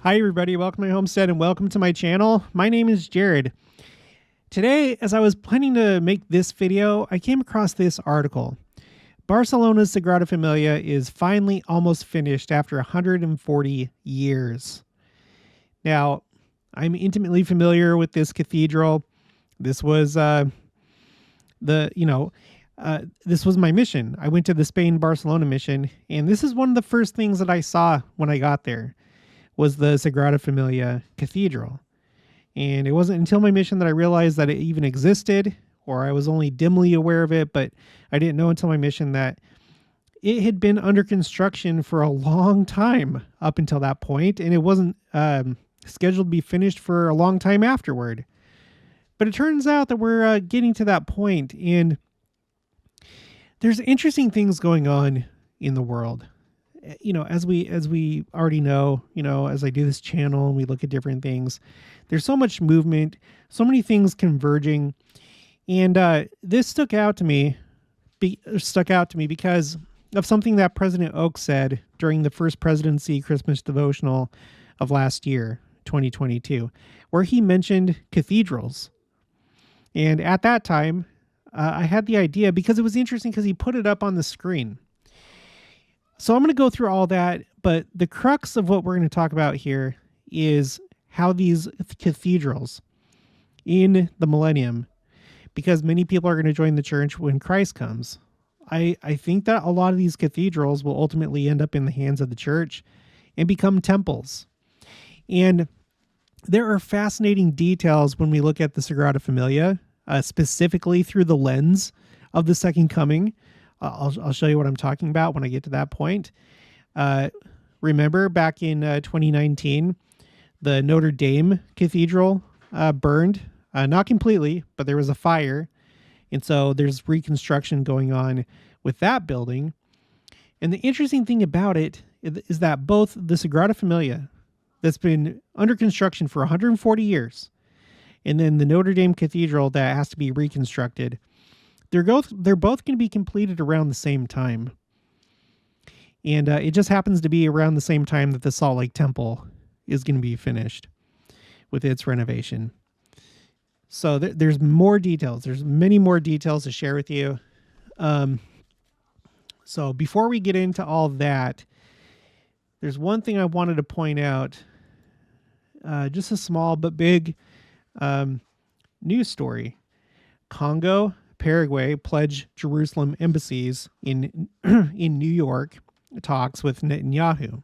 Hi everybody, welcome to my homestead and welcome to my channel. My name is Jared. Today, as I was planning to make this video, I came across this article. Barcelona's Sagrada Familia is finally almost finished after 140 years. Now, I'm intimately familiar with this cathedral. This was this was my mission. I went to the Spain-Barcelona mission, and this is one of the first things that I saw when I got there. Was the Sagrada Familia Cathedral. And it wasn't until my mission that I realized that it even existed, or I was only dimly aware of it, but I didn't know until my mission that it had been under construction for a long time up until that point, and it wasn't scheduled to be finished for a long time afterward. But it turns out that we're getting to that point, and there's interesting things going on in the world. As we already know, as I do this channel and we look at different things, there's so much movement, so many things converging. And this stuck out to me because of something that President Oak said during the first Presidency Christmas Devotional of last year, 2022, where he mentioned cathedrals. And at that time, I had the idea because it was interesting because he put it up on the screen. So I'm going to go through all that, but the crux of what we're going to talk about here is how these cathedrals in the millennium, because many people are going to join the church when Christ comes. I think that a lot of these cathedrals will ultimately end up in the hands of the church and become temples. And there are fascinating details when we look at the Sagrada Familia, specifically through the lens of the second coming. I'll show you what I'm talking about when I get to that point. Remember back in 2019, the Notre Dame Cathedral burned, not completely, but there was a fire. And so there's reconstruction going on with that building. And the interesting thing about it is that both the Sagrada Familia, that's been under construction for 140 years, and then the Notre Dame Cathedral that has to be reconstructed, they're both going to be completed around the same time. And it just happens to be around the same time that the Salt Lake Temple is going to be finished with its renovation. So there's more details. There's many more details to share with you. So before we get into all that, there's one thing I wanted to point out. Just a small but big news story. Congo, Paraguay pledge Jerusalem embassies in New York talks with Netanyahu.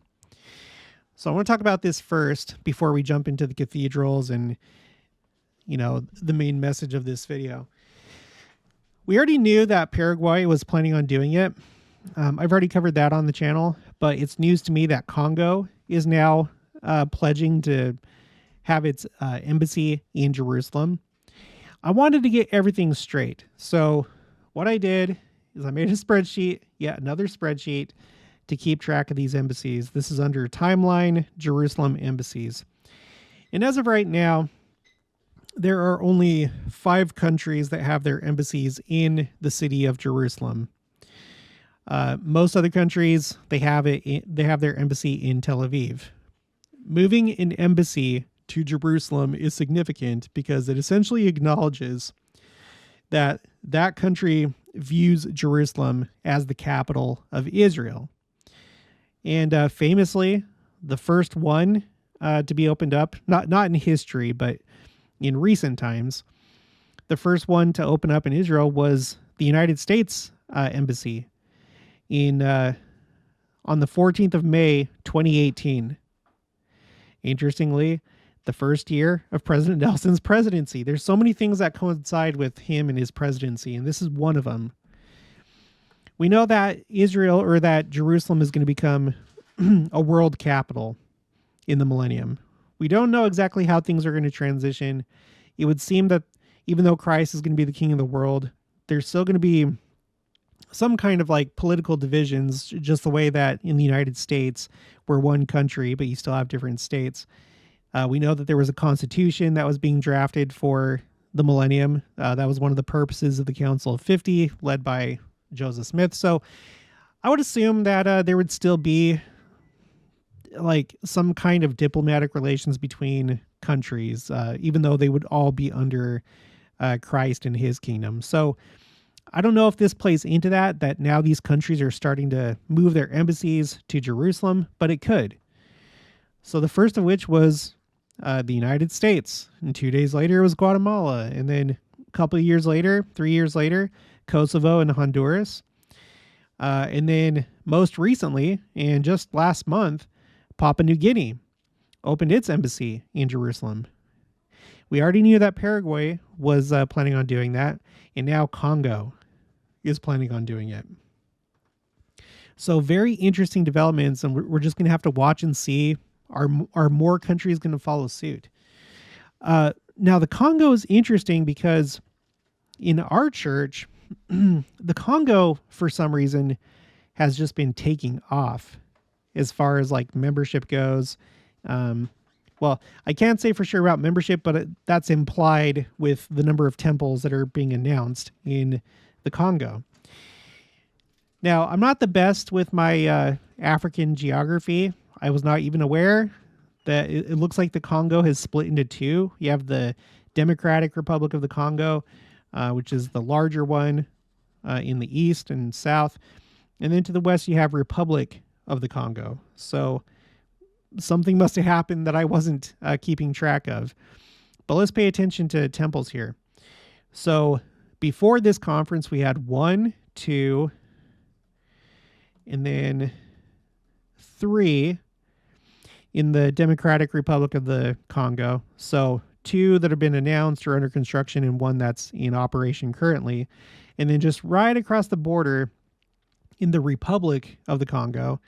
So I want to talk about this first before we jump into the cathedrals and, the main message of this video. We already knew that Paraguay was planning on doing it. I've already covered that on the channel, but it's news to me that Congo is now pledging to have its embassy in Jerusalem. I wanted to get everything straight. So what I did is I made a spreadsheet, another spreadsheet to keep track of these embassies. This is under Timeline Jerusalem Embassies. And as of right now, there are only 5 countries that have their embassies in the city of Jerusalem. Most other countries, they have their embassy in Tel Aviv. Moving an embassy to Jerusalem is significant because it essentially acknowledges that that country views Jerusalem as the capital of Israel. And famously, the first one to be opened up, not in history, but in recent times, the first one to open up in Israel was the United States embassy on the 14th of May, 2018. Interestingly, the first year of President Nelson's presidency. There's so many things that coincide with him and his presidency, and this is one of them. We know that that Jerusalem is going to become a world capital in the millennium. We don't know exactly how things are going to transition. It would seem that even though Christ is going to be the king of the world, there's still going to be some kind of political divisions, just the way that in the United States we're one country, but you still have different states. We know that there was a constitution that was being drafted for the millennium. That was one of the purposes of the Council of 50, led by Joseph Smith. So I would assume that there would still be like some kind of diplomatic relations between countries, even though they would all be under Christ and his kingdom. So I don't know if this plays into that now these countries are starting to move their embassies to Jerusalem, but it could. So the first of which was the United States. And 2 days later, it was Guatemala. And then a couple of years later, 3 years later, Kosovo and Honduras. And then most recently, and just last month, Papua New Guinea opened its embassy in Jerusalem. We already knew that Paraguay was planning on doing that, and now Congo is planning on doing it. So very interesting developments, and we're just going to have to watch and see, are more countries going to follow suit. Now, the Congo is interesting because in our church, the Congo, for some reason, has just been taking off as far as like membership goes. Well, I can't say for sure about membership, but that's implied with the number of temples that are being announced in the Congo. Now, I'm not the best with my African geography. I was not even aware that it looks like the Congo has split into two. You have the Democratic Republic of the Congo, which is the larger one in the east and south. And then to the west, you have Republic of the Congo. So something must have happened that I wasn't keeping track of. But let's pay attention to temples here. So before this conference, we had 1, 2, and then 3 in the Democratic Republic of the Congo. So 2 that have been announced or under construction and 1 that's in operation currently. And then just right across the border in the Republic of the Congo,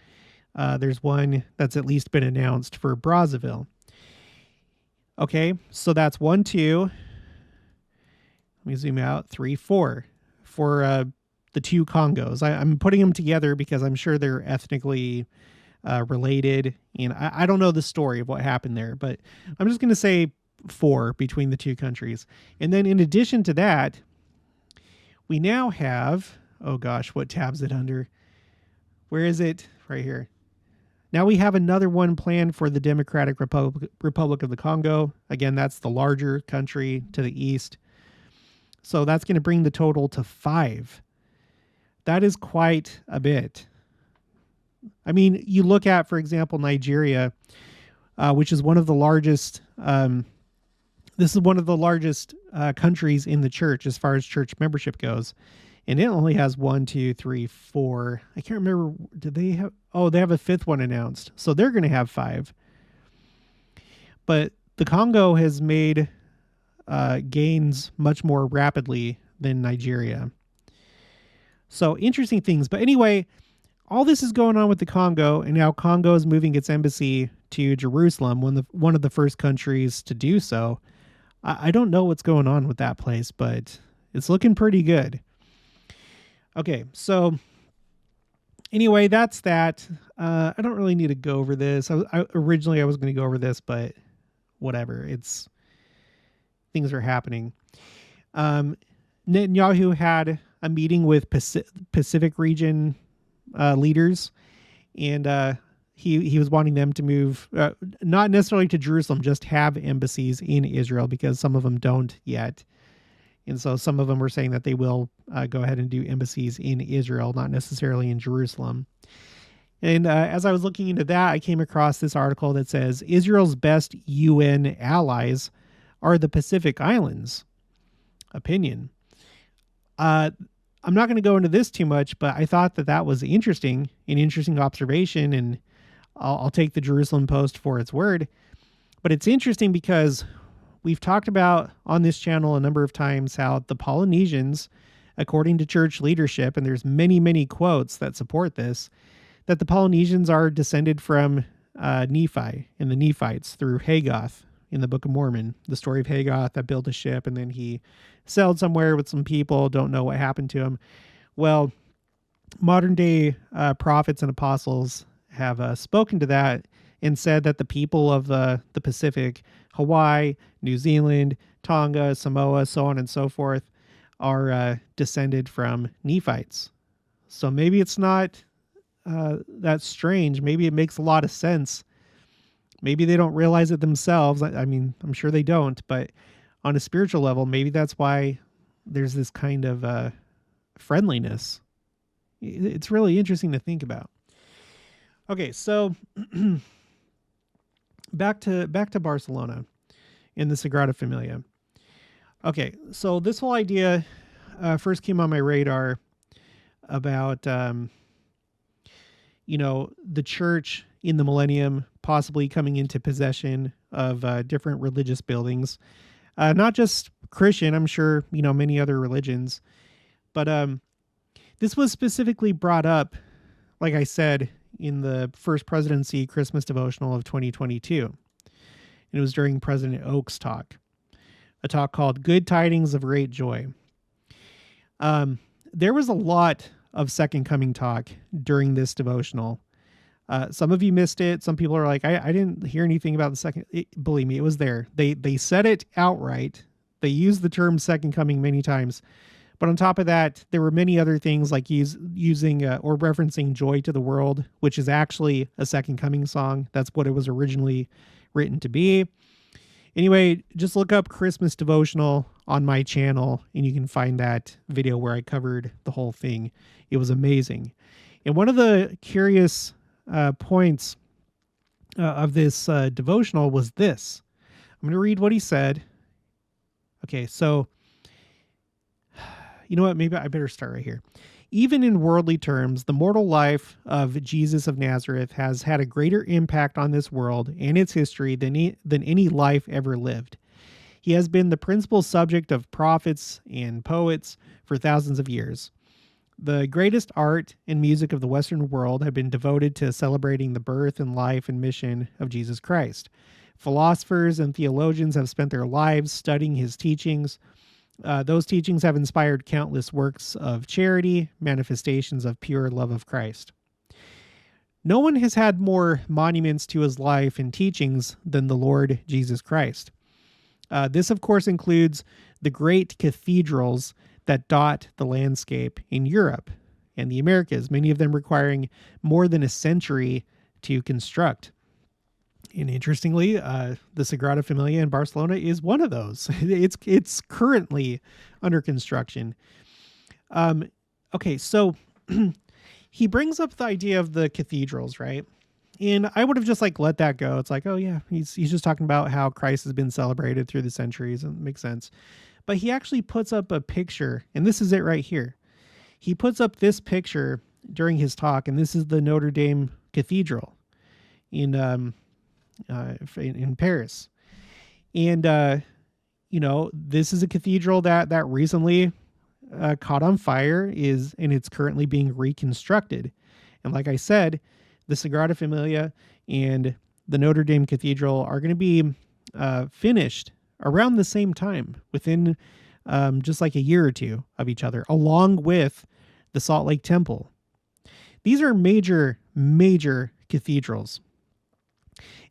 there's 1 that's at least been announced for Brazzaville. Okay, so that's 1, 2. Let me zoom out. 3, 4 for the 2 Congos. I'm putting them together because I'm sure they're ethnically related. And I don't know the story of what happened there, but I'm just going to say 4 between the 2 countries. And then in addition to that, we now have, oh gosh, what tab is it under? Where is it? Right here. Now we have another one planned for the Democratic Republic of the Congo. Again, that's the larger country to the east. So that's going to bring the total to 5. That is quite a bit. I mean, you look at, for example, Nigeria, which is one of the largest. This is one of the largest countries in the church as far as church membership goes. And it only has 1, 2, 3, 4. I can't remember. Did they have? Oh, they have a 5th one announced. So they're going to have 5. But the Congo has made gains much more rapidly than Nigeria. So interesting things. But anyway, all this is going on with the Congo, and now Congo is moving its embassy to Jerusalem, one of the first countries to do so. I don't know what's going on with that place, but it's looking pretty good. Okay, so anyway, that's that. I don't really need to go over this. Originally I was going to go over this, but whatever. Things are happening. Netanyahu had a meeting with Pacific region leaders, and he was wanting them to move, not necessarily to Jerusalem, just have embassies in Israel, because some of them don't yet. And so some of them were saying that they will go ahead and do embassies in Israel, not necessarily in Jerusalem. And as I was looking into that, I came across this article that says Israel's best UN allies are the Pacific Islands. Opinion. I'm not going to go into this too much, but I thought that was an interesting observation, and I'll take the Jerusalem Post for its word. But it's interesting because we've talked about on this channel a number of times how the Polynesians, according to church leadership, and there's many, many quotes that support this, that the Polynesians are descended from Nephi and the Nephites through Hagoth in the Book of Mormon, the story of Hagoth that built a ship and then he sailed somewhere with some people, don't know what happened to him. Well, modern day prophets and apostles have spoken to that and said that the people of the Pacific, Hawaii, New Zealand, Tonga, Samoa, so on and so forth, are descended from Nephites. So maybe it's not that strange. Maybe it makes a lot of sense Maybe they don't realize it themselves. I mean, I'm sure they don't, but on a spiritual level, maybe that's why there's this kind of friendliness. It's really interesting to think about. Okay, so back to Barcelona in the Sagrada Familia. Okay, so this whole idea first came on my radar about the church in the millennium possibly coming into possession of different religious buildings, not just Christian, I'm sure, many other religions, but this was specifically brought up, like I said, in the first Presidency Christmas Devotional of 2022. And it was during President Oak's talk, a talk called Good Tidings of Great Joy. There was a lot of Second Coming talk during this devotional. Some of you missed it. Some people are like, I didn't hear anything about the second. Believe me, it was there. They said it outright. They used the term Second Coming many times. But on top of that, there were many other things like using or referencing Joy to the World, which is actually a Second Coming song. That's what it was originally written to be. Anyway, just look up Christmas Devotional on my channel and you can find that video where I covered the whole thing. It was amazing. And one of the curious points of this devotional was this. I'm going to read what he said. Okay, so you know what? Maybe I better start right here. Even in worldly terms, the mortal life of Jesus of Nazareth has had a greater impact on this world and its history than any life ever lived. He has been the principal subject of prophets and poets for thousands of years. The greatest art and music of the Western world have been devoted to celebrating the birth and life and mission of Jesus Christ. Philosophers and theologians have spent their lives studying his teachings. Those teachings have inspired countless works of charity, manifestations of pure love of Christ. No one has had more monuments to his life and teachings than the Lord Jesus Christ. This, of course, includes the great cathedrals that dot the landscape in Europe and the Americas, many of them requiring more than a century to construct. And interestingly, the Sagrada Familia in Barcelona is one of those. It's currently under construction. Okay, so he brings up the idea of the cathedrals, right? And I would have just let that go. It's like, oh yeah, he's just talking about how Christ has been celebrated through the centuries, and it makes sense. But he actually puts up a picture, and this is it right here. He puts up this picture during his talk, and this is the Notre Dame Cathedral in Paris. And, this is a cathedral that recently caught on fire and it's currently being reconstructed. And like I said, the Sagrada Familia and the Notre Dame Cathedral are going to be finished around the same time, within just like a year or two of each other, along with the Salt Lake Temple. These are major, major cathedrals.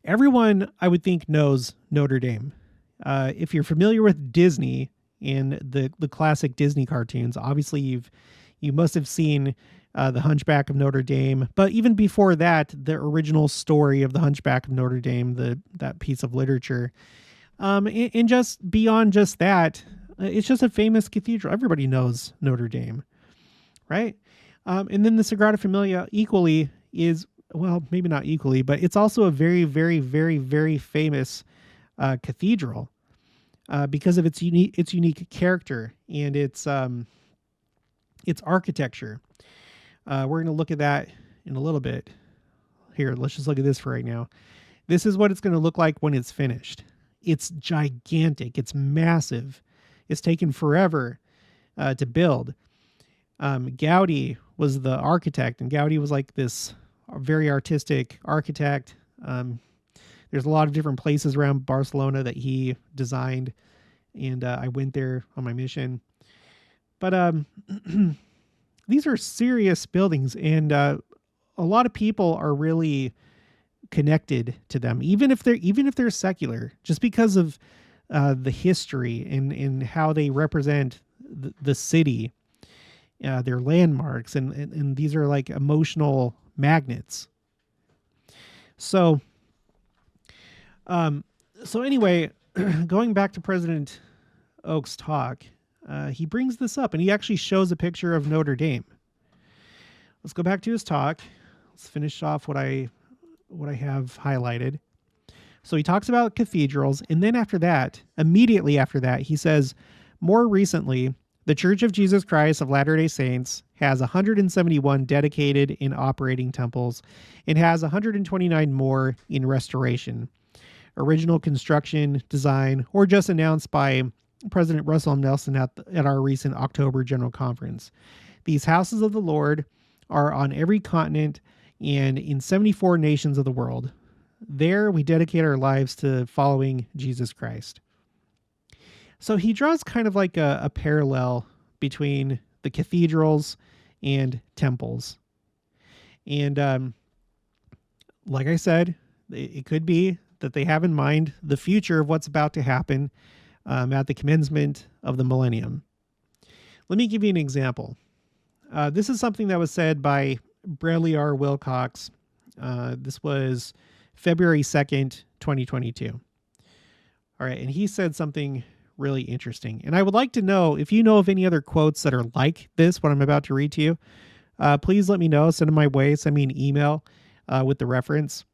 Everyone, I would think, knows Notre Dame. If you're familiar with Disney and the classic Disney cartoons, obviously you must have seen The Hunchback of Notre Dame. But even before that, the original story of The Hunchback of Notre Dame, that piece of literature. And just beyond just that, it's just a famous cathedral. Everybody knows Notre Dame, right? And then the Sagrada Familia equally is, well, maybe not equally, but it's also a very, very, very, very famous cathedral because of its unique character and its architecture. We're going to look at that in a little bit. Here, let's just look at this for right now. This is what it's going to look like when it's finished. It's gigantic. It's massive. It's taken forever to build. Gaudi was the architect, and Gaudi was like this very artistic architect. There's a lot of different places around Barcelona that he designed, and I went there on my mission. But these are serious buildings, and a lot of people are really connected to them, even if they're secular, just because of the history and how they represent the city, their landmarks, and these are like emotional magnets. So Um, so anyway, going back to President Oak's talk, he brings this up and he actually shows a picture of Notre Dame. Let's go back to his talk. Let's finish off what I have highlighted. So he talks about cathedrals, and then after that, immediately after that, he says, more recently, the Church of Jesus Christ of Latter-day Saints has 171 dedicated and operating temples and has 129 more in restoration, original construction, design, or just announced by President Russell M. Nelson at our recent October General Conference. These houses of the Lord are on every continent and in 74 nations of the world. There, we dedicate our lives to following Jesus Christ. So he draws kind of like a parallel between the cathedrals and temples. And like I said, it could be that they have in mind the future of what's about to happen at the commencement of the millennium. Let me give you an example. This is something that was said by Bradley R. Wilcox. This was February 2nd, 2022. All right, and he said something really interesting. And I would like to know if you know of any other quotes that are like this, what I'm about to read to you. Please let me know. Send them my way. Send me an email with the reference.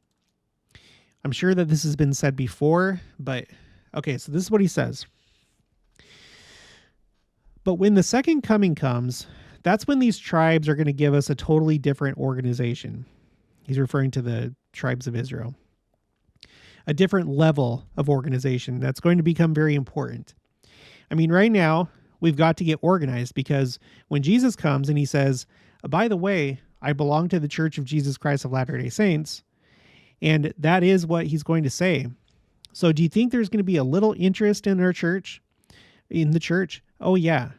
I'm sure that this has been said before, but okay, so this is what he says. But when the second coming comes, that's when these tribes are going to give us a totally different organization. He's referring to the tribes of Israel. A different level of organization that's going to become very important. I mean, right now, we've got to get organized because when Jesus comes and he says, by the way, I belong to the Church of Jesus Christ of Latter-day Saints, and that is what he's going to say. So do you think there's going to be a little interest in our church, in the church? Oh, yeah.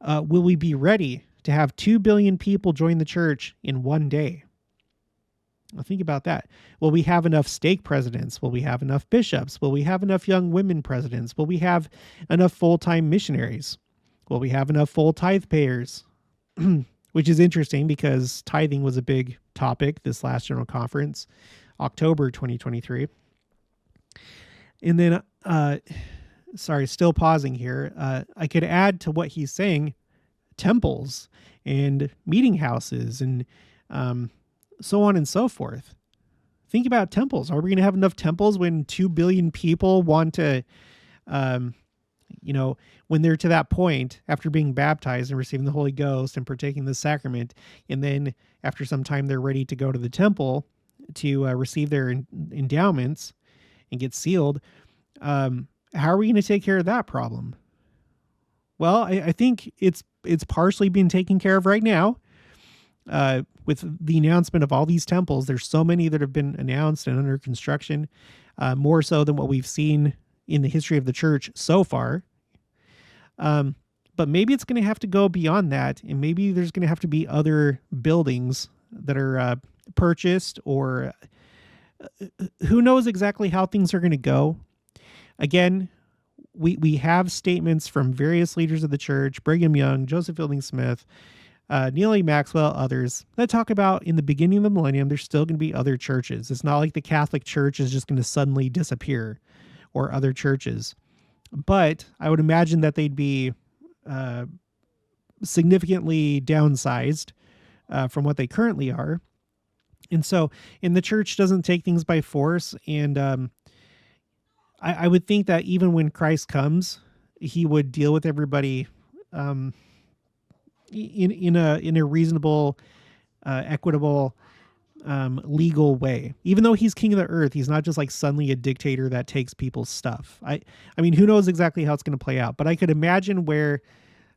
Will we be ready to have 2 billion people join the church in one day? Well, think about that. Will we have enough stake presidents? Will we have enough bishops? Will we have enough young women presidents? Will we have enough full-time missionaries? Will we have enough full tithe payers? Which is interesting because tithing was a big topic this last General Conference, October 2023. And then, still pausing here. I could add to what he's saying, temples and meeting houses and so on and so forth. Think about temples. Are we going to have enough temples when 2 billion people want to, when they're to that point after being baptized and receiving the Holy Ghost and partaking the sacrament, and then after some time they're ready to go to the temple to receive their endowments and get sealed. How are we going to take care of that problem? Well, I think it's partially being taken care of right now. With the announcement of all these temples, there's so many that have been announced and under construction, more so than what we've seen in the history of the church so far. But maybe it's going to have to go beyond that, and maybe there's going to have to be other buildings that are purchased, or who knows exactly how things are going to go. Again, we have statements from various leaders of the church, Brigham Young, Joseph Fielding Smith, Neal A. Maxwell, others, that talk about in the beginning of the millennium, there's still going to be other churches. It's not like the Catholic Church is just going to suddenly disappear, or other churches. But I would imagine that they'd be significantly downsized from what they currently are. And so, and the church doesn't take things by force. And I would think that even when Christ comes, he would deal with everybody in a reasonable, equitable, legal way. Even though he's king of the earth, he's not just like suddenly a dictator that takes people's stuff. I mean, who knows exactly how it's going to play out, but I could imagine where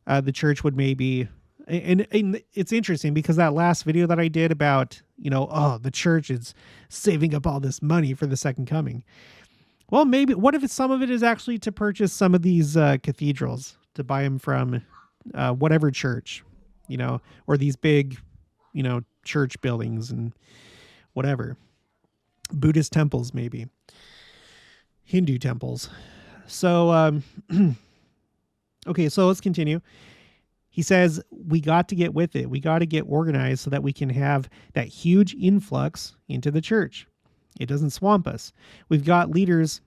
the church would maybe, and it's interesting because that last video that I did about, the church is saving up all this money for the second coming. Well, maybe, what if some of it is actually to purchase some of these cathedrals, to buy them from whatever church, or these big, church buildings and whatever. Buddhist temples, maybe. Hindu temples. So, okay, so let's continue. He says, we got to get with it. We got to get organized so that we can have that huge influx into the church. It doesn't swamp us. We've got leaders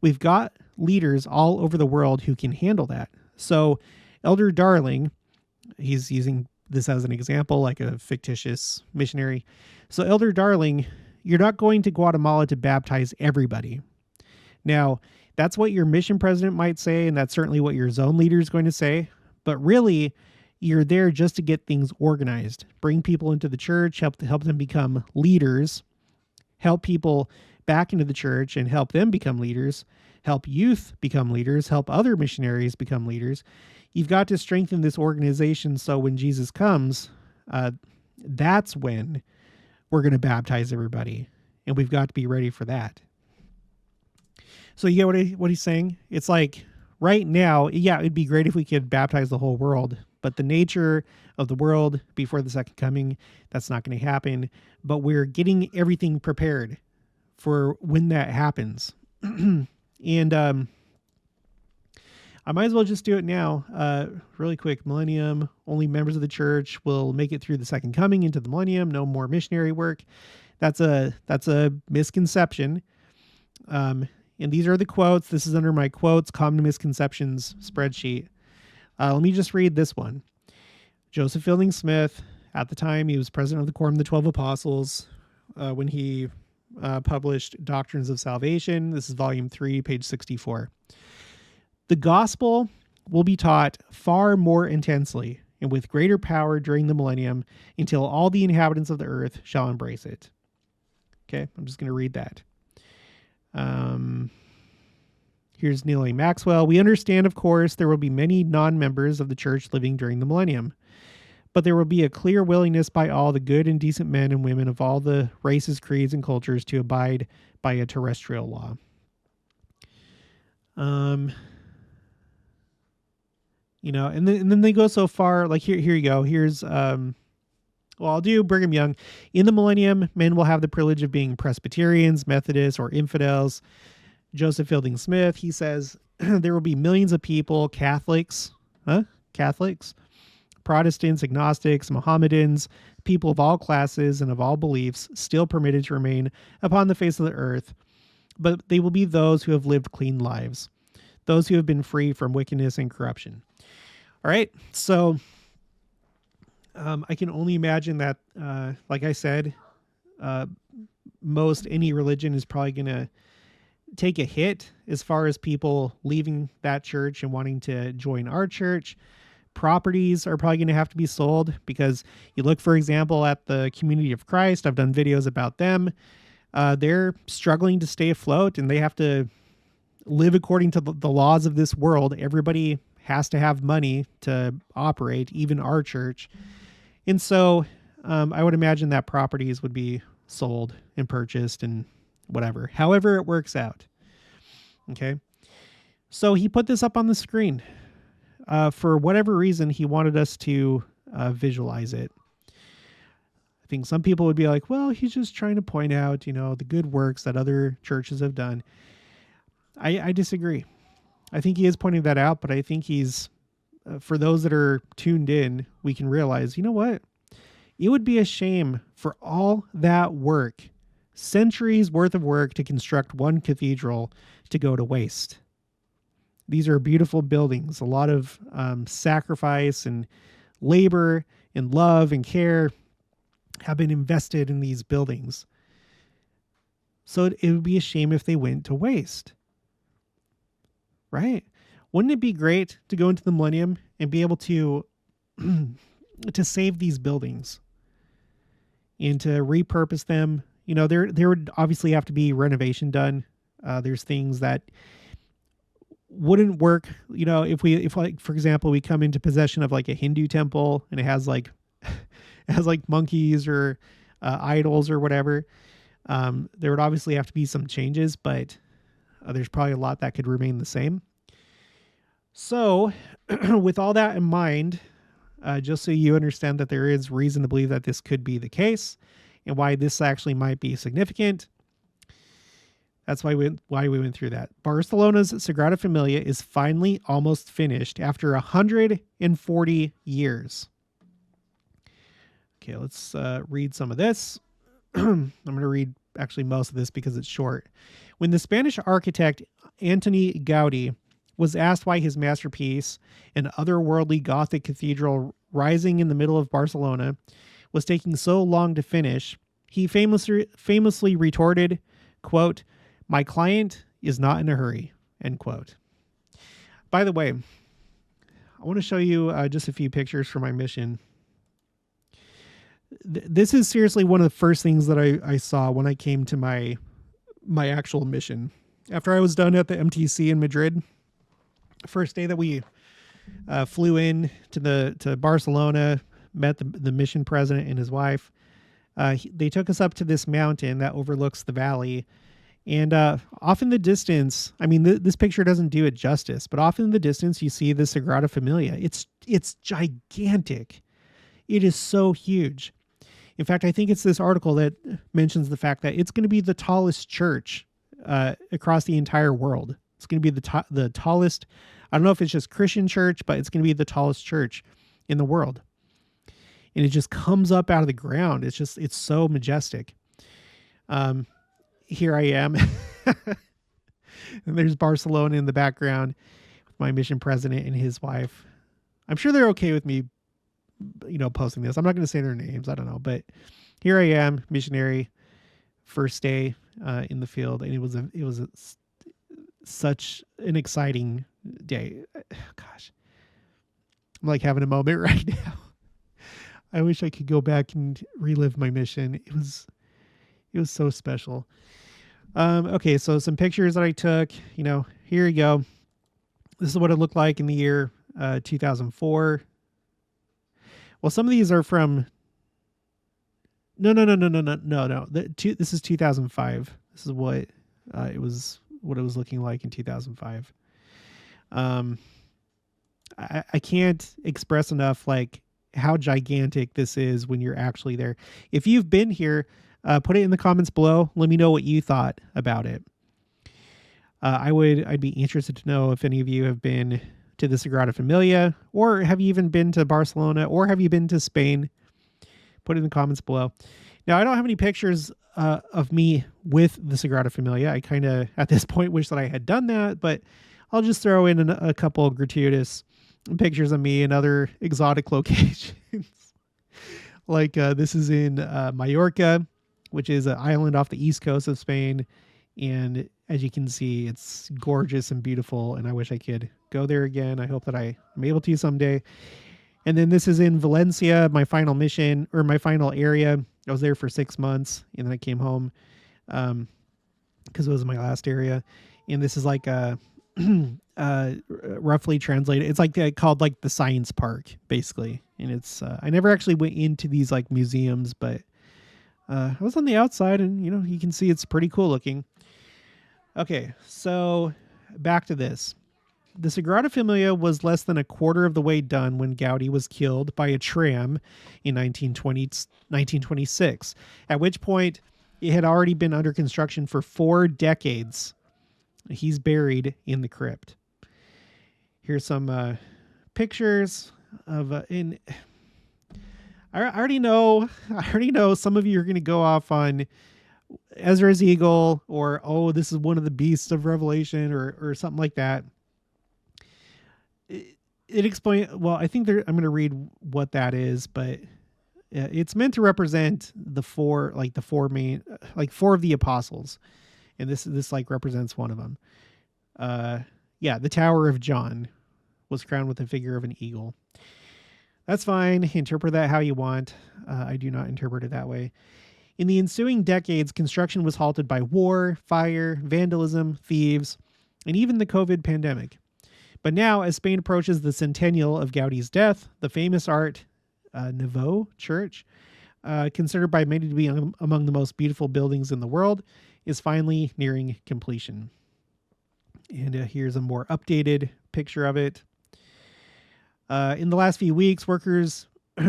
we've got leaders all over the world who can handle that. So Elder Darling, he's using this as an example, like a fictitious missionary. So Elder Darling, you're not going to Guatemala to baptize everybody. Now, that's what your mission president might say, and that's certainly what your zone leader is going to say. But really, you're there just to get things organized, bring people into the church, help them become leaders, help people back into the church and help them become leaders, help youth become leaders, help other missionaries become leaders. You've got to strengthen this organization so when Jesus comes, that's when we're going to baptize everybody. And we've got to be ready for that. So you get what he's saying? It's like right now, yeah, it'd be great if we could baptize the whole world. But the nature of the world before the second coming, that's not going to happen. But we're getting everything prepared for when that happens. And I might as well just do it now. Really quick, millennium, only members of the church will make it through the second coming into the millennium. No more missionary work. That's a misconception. And these are the quotes. This is under my quotes, common misconceptions spreadsheet. Let me just read this one. Joseph Fielding Smith, at the time, he was president of the Quorum of the 12 Apostles when he published Doctrines of Salvation. This is volume 3, page 64. The gospel will be taught far more intensely and with greater power during the millennium until all the inhabitants of the earth shall embrace it. Okay, I'm just going to read that. Here's Neil A. Maxwell. We understand, of course, there will be many non-members of the church living during the millennium, but there will be a clear willingness by all the good and decent men and women of all the races, creeds, and cultures to abide by a terrestrial law. And then they go so far, like here you go. Here's, I'll do Brigham Young. In the millennium, men will have the privilege of being Presbyterians, Methodists, or infidels. Joseph Fielding Smith, he says, there will be millions of people, Catholics, Protestants, agnostics, Mohammedans, people of all classes and of all beliefs, still permitted to remain upon the face of the earth. But they will be those who have lived clean lives, those who have been free from wickedness and corruption. All right, so I can only imagine that, like I said, most any religion is probably going to take a hit as far as people leaving that church and wanting to join our church. Properties are probably going to have to be sold because you look, for example, at the Community of Christ. I've done videos about them. They're struggling to stay afloat and they have to live according to the laws of this world. Everybody has to have money to operate, even our church. And so I would imagine that properties would be sold and purchased and whatever, however it works out. Okay. So he put this up on the screen. For whatever reason, he wanted us to visualize it. I think some people would be like, well, he's just trying to point out, the good works that other churches have done. I disagree. I think he is pointing that out, but I think he's, for those that are tuned in, we can realize, you know what? It would be a shame for all that work, centuries worth of work to construct one cathedral to go to waste. These are beautiful buildings, a lot of sacrifice and labor and love and care have been invested in these buildings. So it would be a shame if they went to waste. Right? Wouldn't it be great to go into the millennium and be able to to save these buildings and to repurpose them? There would obviously have to be renovation done. There's things that wouldn't work, if like, for example, we come into possession of like a Hindu temple and it has like monkeys or idols or whatever. There would obviously have to be some changes, but there's probably a lot that could remain the same. So with all that in mind, just so you understand that there is reason to believe that this could be the case and why this actually might be significant. That's why we went through that. Barcelona's Sagrada Familia is finally almost finished after 140 years. Okay, let's read some of this. I'm going to read actually most of this because it's short. When the Spanish architect Antoni Gaudi was asked why his masterpiece, an otherworldly Gothic cathedral rising in the middle of Barcelona, was taking so long to finish, he famously retorted, quote, "My client is not in a hurry," end quote. By the way, I want to show you just a few pictures for my mission. This is seriously one of the first things that I saw when I came to my actual mission. After I was done at the MTC in Madrid, first day that we flew in to Barcelona, met the mission president and his wife. They took us up to this mountain that overlooks the valley. And off in the distance, I mean, this picture doesn't do it justice, but off in the distance, you see the Sagrada Familia. It's gigantic. It is so huge. In fact, I think it's this article that mentions the fact that it's going to be the tallest church across the entire world. It's going to be the tallest. I don't know if it's just Christian church, but it's going to be the tallest church in the world. And it just comes up out of the ground. It's so majestic. Here I am. And there's Barcelona in the background with my mission president and his wife. I'm sure they're okay with me, posting this. I'm not going to say their names. I don't know. But here I am, missionary, first day in the field. And it was such an exciting day. Gosh, I'm like having a moment right now. I wish I could go back and relive my mission. It was so special. Okay, so some pictures that I took, here you go. This is what it looked like in the year 2004. Well, some of these are from, no. This is 2005. This is what it was looking like in 2005. I can't express enough like how gigantic this is when you're actually there. If you've been here, put it in the comments below. Let me know what you thought about it. I'd be interested to know if any of you have been to the Sagrada Familia, or have you even been to Barcelona, or have you been to Spain? Put it in the comments below. Now, I don't have any pictures of me with the Sagrada Familia. I kind of, at this point, wish that I had done that, but I'll just throw in a couple of gratuitous pictures of me in other exotic locations. Like this is in Mallorca, which is an island off the east coast of Spain. And as you can see, it's gorgeous and beautiful. And I wish I could go there again. I hope that I'm able to someday. And then this is in Valencia, my final mission, or my final area. I was there for 6 months and then I came home because it was my last area. And this is like a roughly translated, it's like called like the science park, basically. And it's I never actually went into these like museums, but I was on the outside and you can see it's pretty cool looking. Okay, so back to this. The Sagrada Familia was less than a quarter of the way done when Gaudi was killed by a tram in 1926, at which point it had already been under construction for 4 decades. He's buried in the crypt. Here's some pictures of I already know some of you are going to go off on Ezra's eagle, or this is one of the beasts of Revelation, or something like that. It explains, well, I think I'm going to read what that is, but it's meant to represent the four main, like 4 of the apostles. And this like represents one of them. The Tower of John was crowned with the figure of an eagle. That's fine. Interpret that how you want. I do not interpret it that way. In the ensuing decades, construction was halted by war, fire, vandalism, thieves, and even the COVID pandemic. But now, as Spain approaches the centennial of Gaudi's death, the famous Art Nouveau church, considered by many to be among the most beautiful buildings in the world, is finally nearing completion. And here's a more updated picture of it. In the last few weeks, workers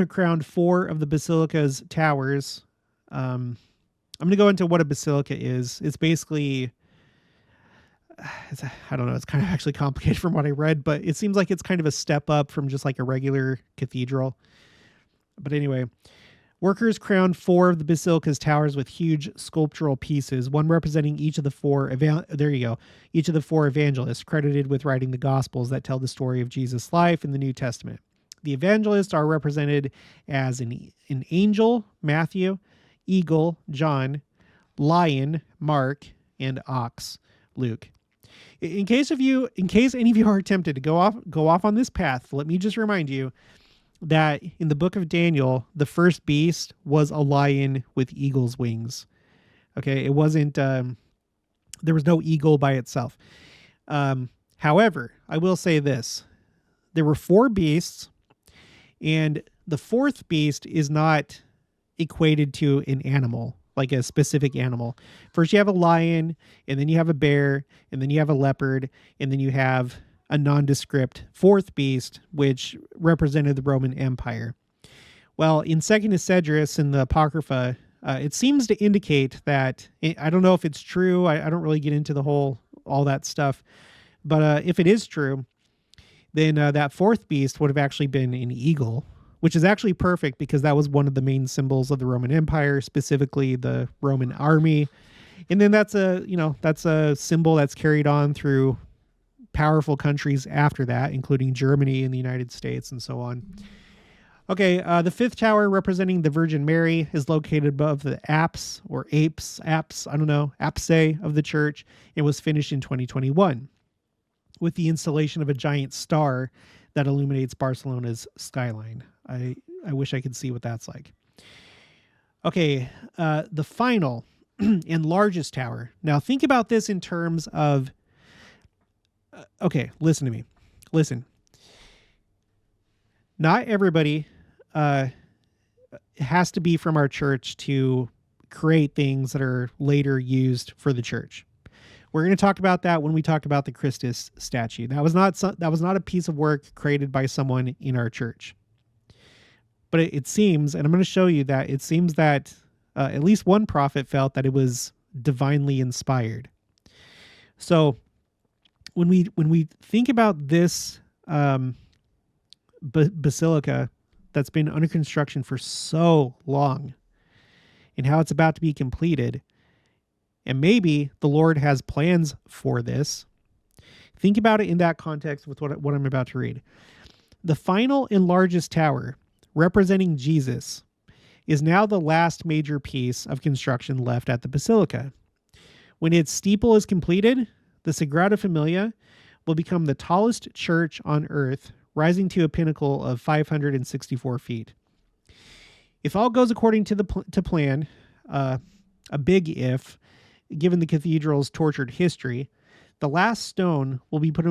crowned 4 of the Basilica's towers. I'm going to go into what a basilica is. It's basically, I don't know, it's kind of actually complicated from what I read, but it seems like it's kind of a step up from just like a regular cathedral. But anyway, Workers crowned 4 of the basilica's towers with huge sculptural pieces, one representing each of the 4 each of the 4 evangelists credited with writing the Gospels that tell the story of Jesus' life in the New Testament. The evangelists are represented as an angel, Matthew, eagle, John, lion, Mark, and ox, Luke. In case any of you are tempted to go off on this path, let me just remind you that in the book of Daniel, the first beast was a lion with eagle's wings. Okay, it wasn't, there was no eagle by itself. However, I will say this. There were 4 beasts, and the 4th beast is not equated to an animal, like a specific animal. First you have a lion, and then you have a bear, and then you have a leopard, and then you have a nondescript 4th beast, which represented the Roman Empire. Well, in 2nd Esdras in the Apocrypha, it seems to indicate that, I don't know if it's true, I don't really get into all that stuff, but if it is true, then that 4th beast would have actually been an eagle, which is actually perfect because that was one of the main symbols of the Roman Empire, specifically the Roman army. And then that's a symbol that's carried on through powerful countries after that, including Germany and the United States and so on. Okay, the 5th tower representing the Virgin Mary is located above the apse of the church. It was finished in 2021 with the installation of a giant star that illuminates Barcelona's skyline. I wish I could see what that's like. Okay, the final and largest tower. Now think about this in terms of okay, listen to me. Listen. Not everybody has to be from our church to create things that are later used for the church. We're going to talk about that when we talk about the Christus statue. That was not a piece of work created by someone in our church. But it seems, and I'm going to show you that it seems that at least one prophet felt that it was divinely inspired. So when we think about this basilica that's been under construction for so long and how it's about to be completed, and maybe the Lord has plans for this, think about it in that context with what I'm about to read. The final and largest tower, representing Jesus, is now the last major piece of construction left at the basilica. When its steeple is completed, the Sagrada Familia will become the tallest church on earth, rising to a pinnacle of 564 feet. If all goes according to plan, a big if, given the cathedral's tortured history, the last stone will be put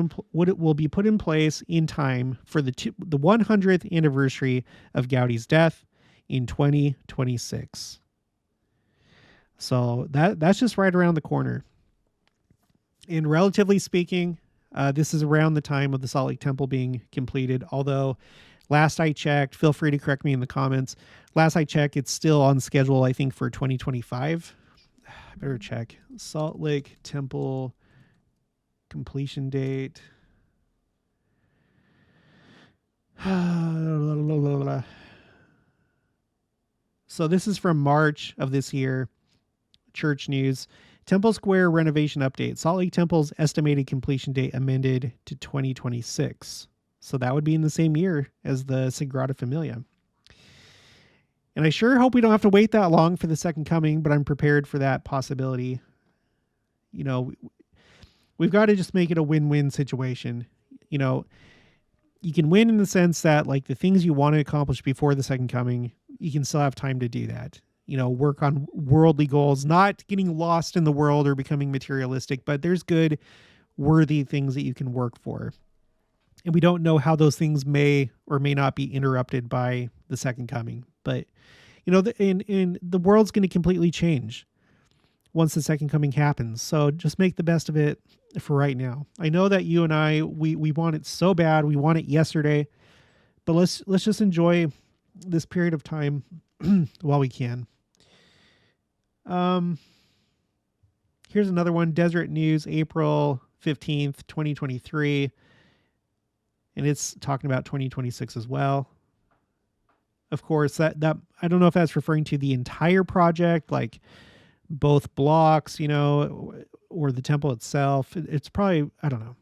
in place in time for the 100th anniversary of Gaudi's death in 2026. So that's just right around the corner. And relatively speaking, this is around the time of the Salt Lake Temple being completed. Although last I checked, feel free to correct me in the comments. Last I checked, it's still on schedule, I think, for 2025. I better check. Salt Lake Temple completion date. So this is from March of this year. Church News. Temple Square renovation update. Salt Lake Temple's estimated completion date amended to 2026. So that would be in the same year as the Sagrada Familia. And I sure hope we don't have to wait that long for the second coming, but I'm prepared for that possibility. You know, we've got to just make it a win-win situation. You know, you can win in the sense that, like, the things you want to accomplish before the second coming, you can still have time to do that. You know, work on worldly goals, not getting lost in the world or becoming materialistic, but there's good, worthy things that you can work for. And we don't know how those things may or may not be interrupted by the second coming. But, you know, the world's going to completely change once the second coming happens. So just make the best of it for right now. I know that you and I, we want it so bad. We want it yesterday, but let's just enjoy this period of time while we can. Here's another one. Deseret News, April 15th, 2023. And it's talking about 2026 as well. of course, that I don't know if that's referring to the entire project, like both blocks, or the temple itself. It's probably, I don't know.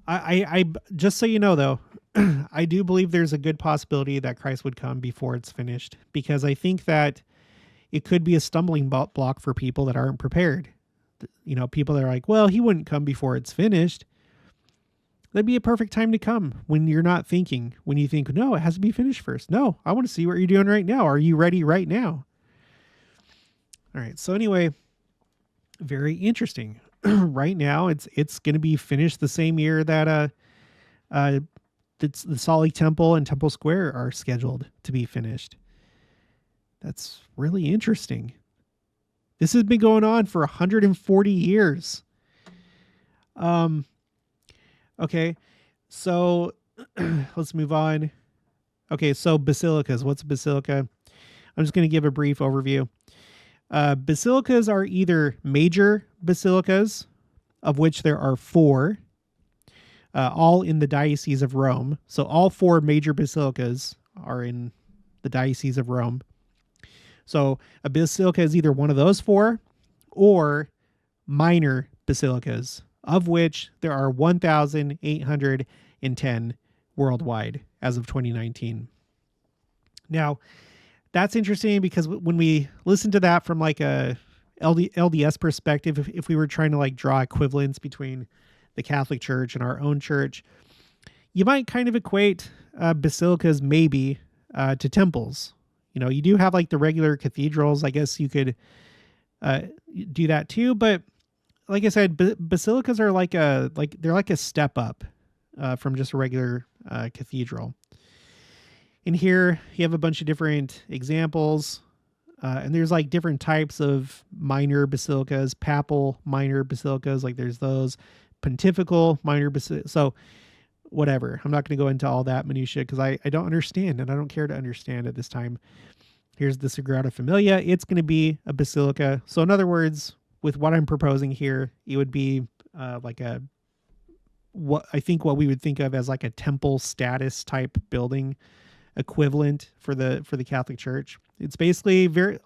I just so you know though, I do believe there's a good possibility that Christ would come before it's finished, because I think that it could be a stumbling block for people that aren't prepared. People that are like, well, he wouldn't come before it's finished. That'd be a perfect time to come when you're not thinking, when you think, no, it has to be finished first. No, I want to see what you're doing right now. Are you ready right now? All right. So anyway, very interesting. Right now, it's going to be finished the same year that the Salt Lake Temple and Temple Square are scheduled to be finished. That's really interesting. This has been going on for 140 years. Okay, so let's move on. Okay, so basilicas. What's a basilica? I'm just going to give a brief overview. Basilicas are either major basilicas, of which there are 4, all in the Diocese of Rome. So all 4 major basilicas are in the Diocese of Rome. So a basilica is either one of those 4 or minor basilicas, of which there are 1,810 worldwide as of 2019. Now, that's interesting because when we listen to that from like a LDS perspective, if we were trying to like draw equivalence between the Catholic Church and our own church, you might kind of equate basilicas maybe to temples. You do have like the regular cathedrals. I guess you could do that too. But like I said, basilicas are they're like a step up from just a regular cathedral. And here you have a bunch of different examples. And there's like different types of minor basilicas, papal minor basilicas, like there's those, pontifical minor basilicas. So whatever. I'm not going to go into all that minutia because I don't understand and I don't care to understand at this time. Here's the Sagrada Familia. It's going to be a basilica. So in other words, with what I'm proposing here, it would be what we would think of as like a temple status type building equivalent for the Catholic Church. It's basically very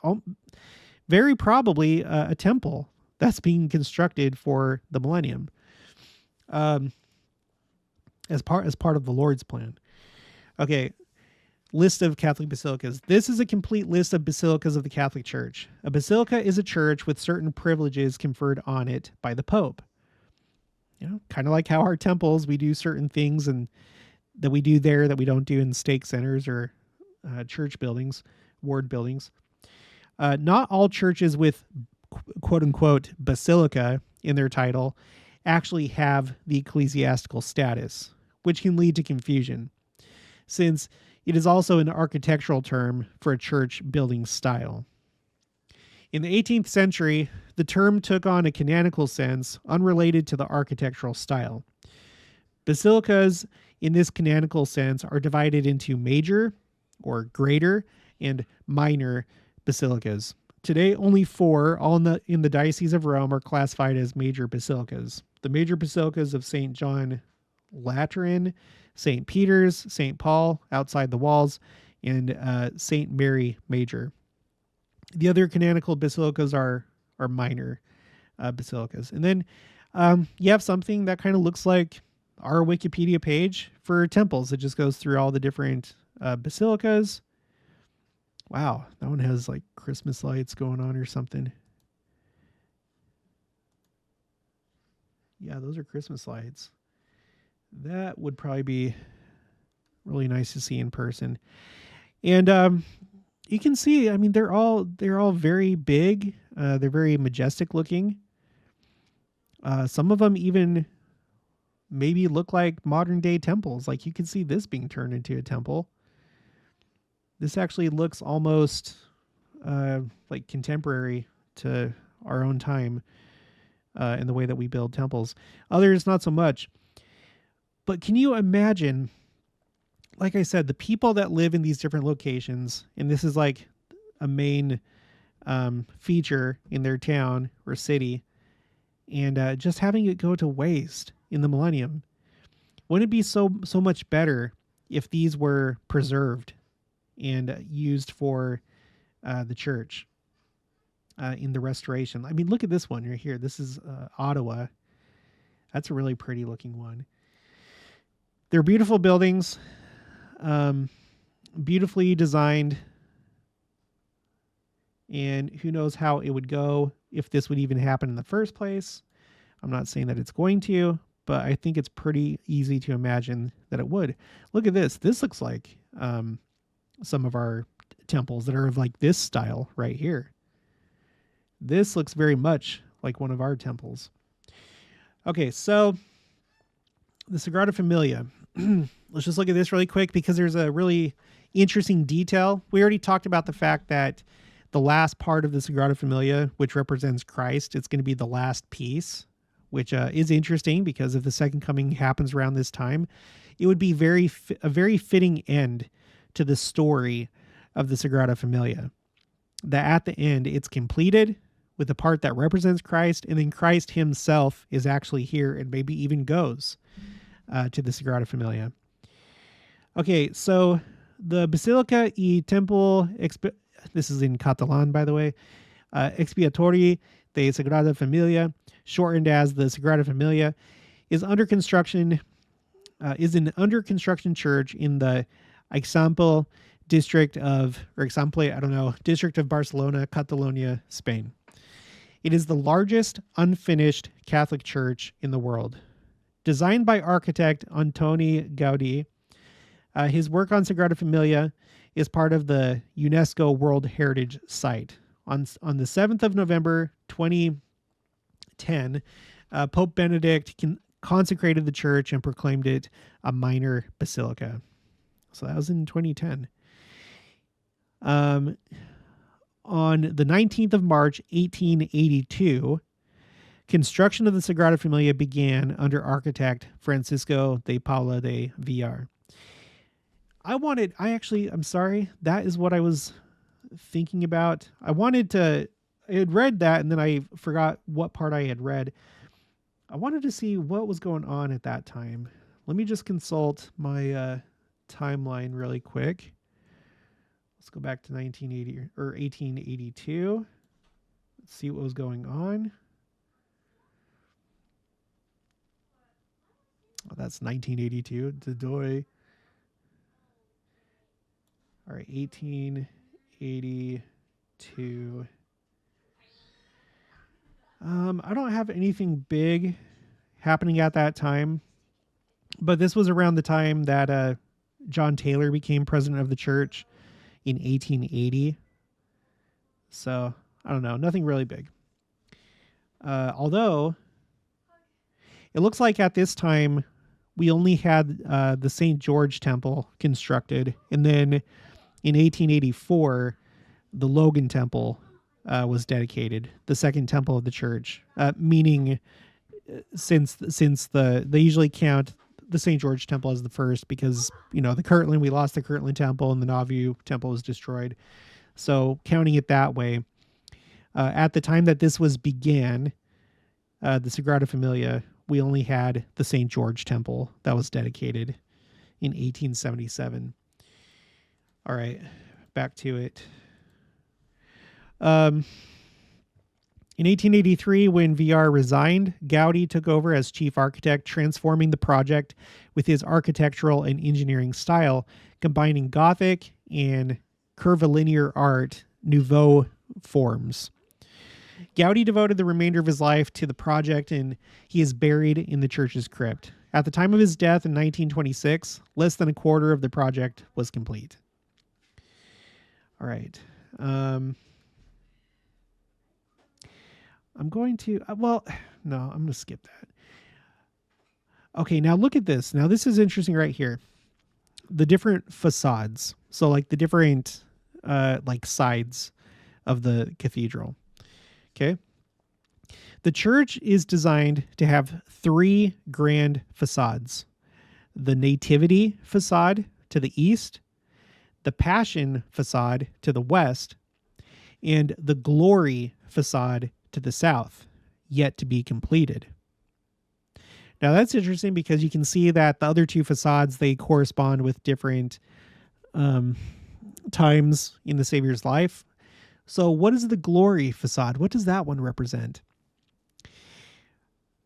probably a temple that's being constructed for the millennium, as part of the Lord's plan. Okay, list of Catholic basilicas. This is a complete list of basilicas of the Catholic Church. A basilica is a church with certain privileges conferred on it by the Pope. Kind of like how our temples, we do certain things and that we do there that we don't do in stake centers or church buildings, ward buildings. Not all churches with quote unquote basilica in their title actually have the ecclesiastical status, which can lead to confusion, since it is also an architectural term for a church building style. In the 18th century, the term took on a canonical sense unrelated to the architectural style. Basilicas, in this canonical sense, are divided into major, or greater, and minor basilicas. Today, only 4, all in the Diocese of Rome, are classified as major basilicas. The major basilicas of St. John Lateran, St. Peter's, St. Paul, outside the walls, and St. Mary Major. The other canonical basilicas are minor basilicas. And then you have something that kind of looks like our Wikipedia page for temples. It just goes through all the different basilicas. Wow, that one has like Christmas lights going on or something. Yeah, those are Christmas lights. That would probably be really nice to see in person. And you can see, I mean, they're all very big. They're very majestic looking. Some of them even maybe look like modern day temples. Like you can see this being turned into a temple. This actually looks almost like contemporary to our own time in the way that we build temples. Others, not so much. But can you imagine, like I said, the people that live in these different locations, and this is like a main feature in their town or city, and just having it go to waste in the millennium? Wouldn't it be so much better if these were preserved and used for the church in the restoration. I mean, look at this one right here. This is Ottawa. That's a really pretty looking one. They're beautiful buildings, beautifully designed. And who knows how it would go if this would even happen in the first place. I'm not saying that it's going to, but I think it's pretty easy to imagine that it would. Look at this. This looks like some of our temples that are of like this style right here. This looks very much like one of our temples. Okay, so the Sagrada Familia. Let's just look at this really quick because there's a really interesting detail. We already talked about the fact that the last part of the Sagrada Familia, which represents Christ, it's going to be the last piece, which is interesting because if the second coming happens around this time, it would be a very fitting end to the story of the Sagrada Familia. That at the end, it's completed with the part that represents Christ, and then Christ himself is actually here and maybe even goes to the Sagrada Familia. Okay, so the Basilica y Temple, this is in Catalan, by the way, Expiatory de Sagrada Familia, shortened as the Sagrada Familia, is under construction, is an under construction church in the Eixample district of Barcelona, Catalonia, Spain. It is the largest unfinished Catholic church in the world. Designed by architect Antoni Gaudí, his work on Sagrada Familia is part of the UNESCO World Heritage Site. On the 7th of November 2010, Pope Benedict consecrated the church and proclaimed it a minor basilica. So that was in 2010. On the 19th of March, 1882, construction of the Sagrada Familia began under architect Francisco de Paula de Villar. I'm sorry, that is what I was thinking about. I had read that and then I forgot what part I had read. I wanted to see what was going on at that time. Let me just consult my timeline really quick. Let's go back to 1980 or 1882. Let's see what was going on. Oh, that's 1982. Dedoy. All right, 1882. I don't have anything big happening at that time, but this was around the time that John Taylor became president of the church in 1880. So, I don't know, nothing really big. Although, it looks like at this time, we only had the St. George Temple constructed, and then in 1884, the Logan Temple was dedicated, the second temple of the church, meaning since they usually count the St. George Temple as the first because, we lost the Kirtland Temple and the Nauvoo Temple was destroyed. So counting it that way, at the time that this was began, the Sagrada Familia, we only had the St. George Temple that was dedicated in 1877. All right, back to it. In 1883, when Villar resigned, Gaudí took over as chief architect, transforming the project with his architectural and engineering style, combining Gothic and curvilinear art nouveau forms. Gaudí devoted the remainder of his life to the project, and he is buried in the church's crypt. At the time of his death in 1926, less than a quarter of the project was complete. All right. I'm going to skip that. Okay, now look at this. Now this is interesting right here. The different facades. So like the different sides of the cathedral. Okay. The church is designed to have three grand facades. The Nativity facade to the east, the Passion facade to the west, and the Glory facade to the south, yet to be completed. Now that's interesting because you can see that the other two facades, they correspond with different times in the Savior's life. So what is the glory facade? What does that one represent?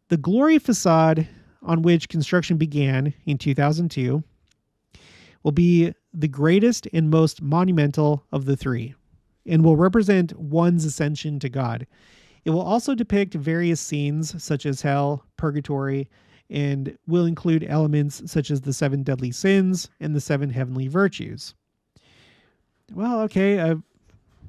The glory facade, on which construction began in 2002, will be the greatest and most monumental of the three, and will represent one's ascension to God. It will also depict various scenes such as hell, purgatory, and will include elements such as the 7 deadly sins and the 7 heavenly virtues. Well, okay,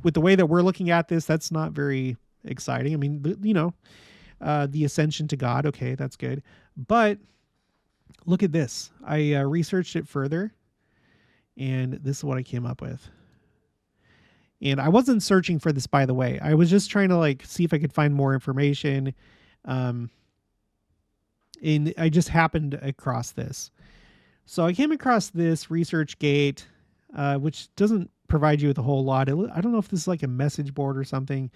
with the way that we're looking at this, that's not very exciting. I mean, the ascension to God, okay, that's good. But look at this. I researched it further, and this is what I came up with. And I wasn't searching for this, by the way. I was just trying to see if I could find more information. And I just happened across this. So I came across this ResearchGate, which doesn't provide you with a whole lot. I don't know if this is like a message board or something,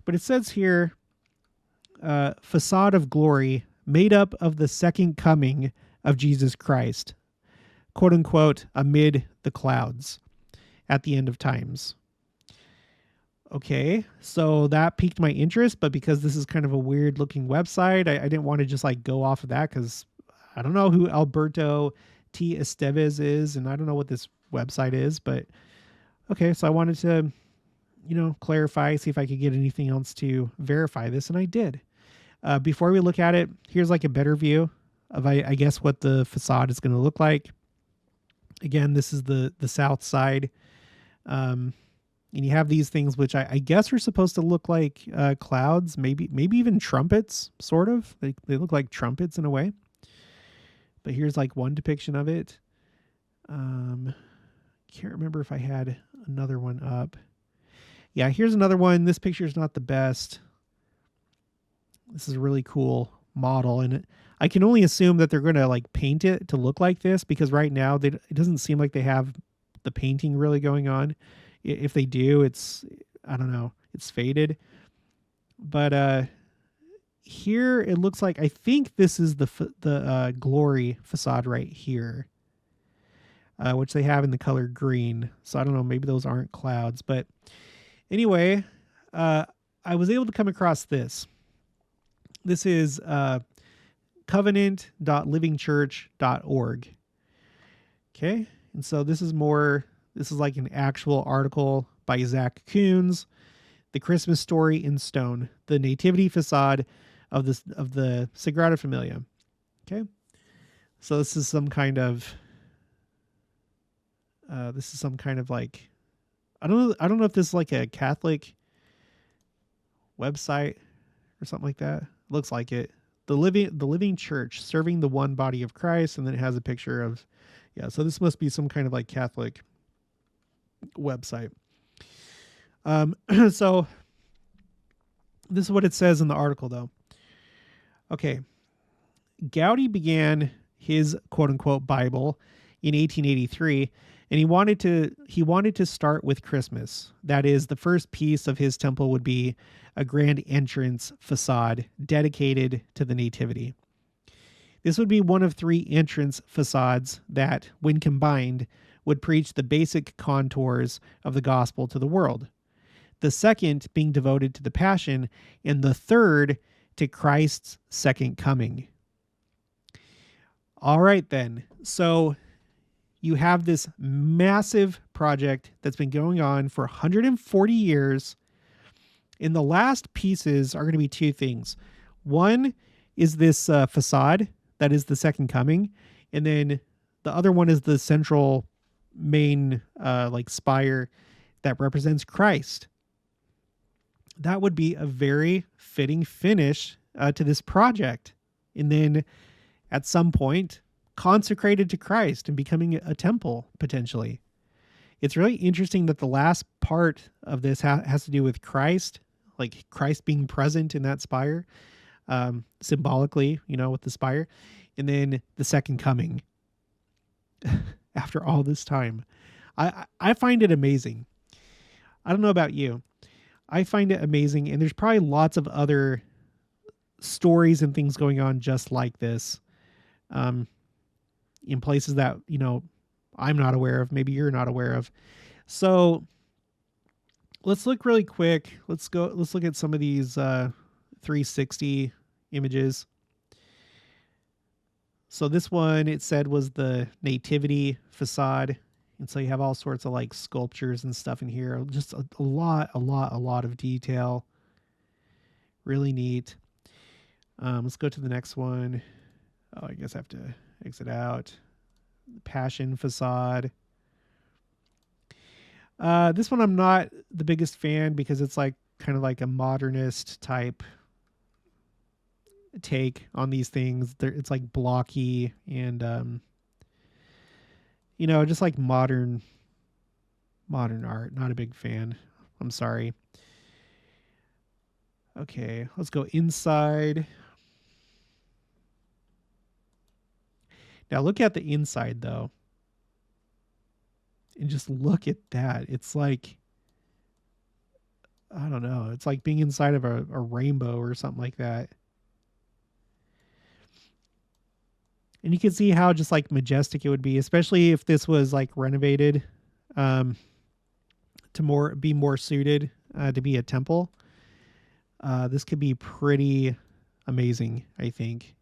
but it says here, facade of glory made up of the second coming of Jesus Christ, quote unquote, amid the clouds at the end of times. Okay, so that piqued my interest, but because this is kind of a weird looking website, I didn't want to just go off of that, because I don't know who Alberto T. Esteves is, and I don't know what this website is, but okay, so I wanted to, clarify, see if I could get anything else to verify this, and I did. Before we look at it, here's a better view of, I guess, what the facade is going to look like. Again, this is the south side. And you have these things, which I guess are supposed to look like clouds, maybe even trumpets, sort of. They look like trumpets in a way. But here's one depiction of it. Can't remember if I had another one up. Yeah, here's another one. This picture is not the best. This is a really cool model, and I can only assume that they're going to paint it to look like this, because right now it doesn't seem like they have the painting really going on. If they do, I don't know, it's faded. But here it looks like, I think this is the glory facade right here, which they have in the color green. So I don't know, maybe those aren't clouds. But anyway, I was able to come across this. This is covenant.livingchurch.org. Okay, and so this is an actual article by Zach Koons, The Christmas Story in Stone, the Nativity Facade of the Sagrada Familia. Okay, so this is some kind of I don't know if this is a Catholic website or something like that. Looks like it. The living church serving the one body of Christ, and then it has a picture of, so this must be some kind of Catholic website. So this is what it says in the article, though. Okay. Gaudi began his quote unquote Bible in 1883, and he wanted to start with Christmas. That is, the first piece of his temple would be a grand entrance facade dedicated to the Nativity. This would be one of 3 entrance facades that, when combined, would preach the basic contours of the gospel to the world. The second being devoted to the Passion, and the third to Christ's second coming. All right, then. So you have this massive project that's been going on for 140 years. And the last pieces are going to be 2 things. One is this facade that is the second coming. And then the other one is the central main spire that represents Christ. That would be a very fitting finish to this project. And then at some point, consecrated to Christ and becoming a temple, potentially. It's really interesting that the last part of this has to do with Christ, Christ being present in that spire, symbolically, with the spire, and then the second coming after all this time. I find it amazing. I don't know about you. I find it amazing, and there's probably lots of other stories and things going on just like this. in places that, I'm not aware of, maybe you're not aware of. So let's look really quick. Let's look at some of these 360 images. So this one, it said, was the Nativity facade. And so you have all sorts of like sculptures and stuff in here. Just a lot of detail. Really neat. Let's go to the next one. Oh, I guess I have to exit out. Passion facade. This one I'm not the biggest fan because it's like kind of like a modernist type take on these things. It's like blocky and just like modern art. Not a big fan. I'm sorry. Okay, let's go inside. Now look at the inside though. And just look at that. It's like, I don't know. It's like being inside of a rainbow or something like that. And you can see how just like majestic it would be, especially if this was like renovated to be more suited to be a temple. This could be pretty amazing, I think.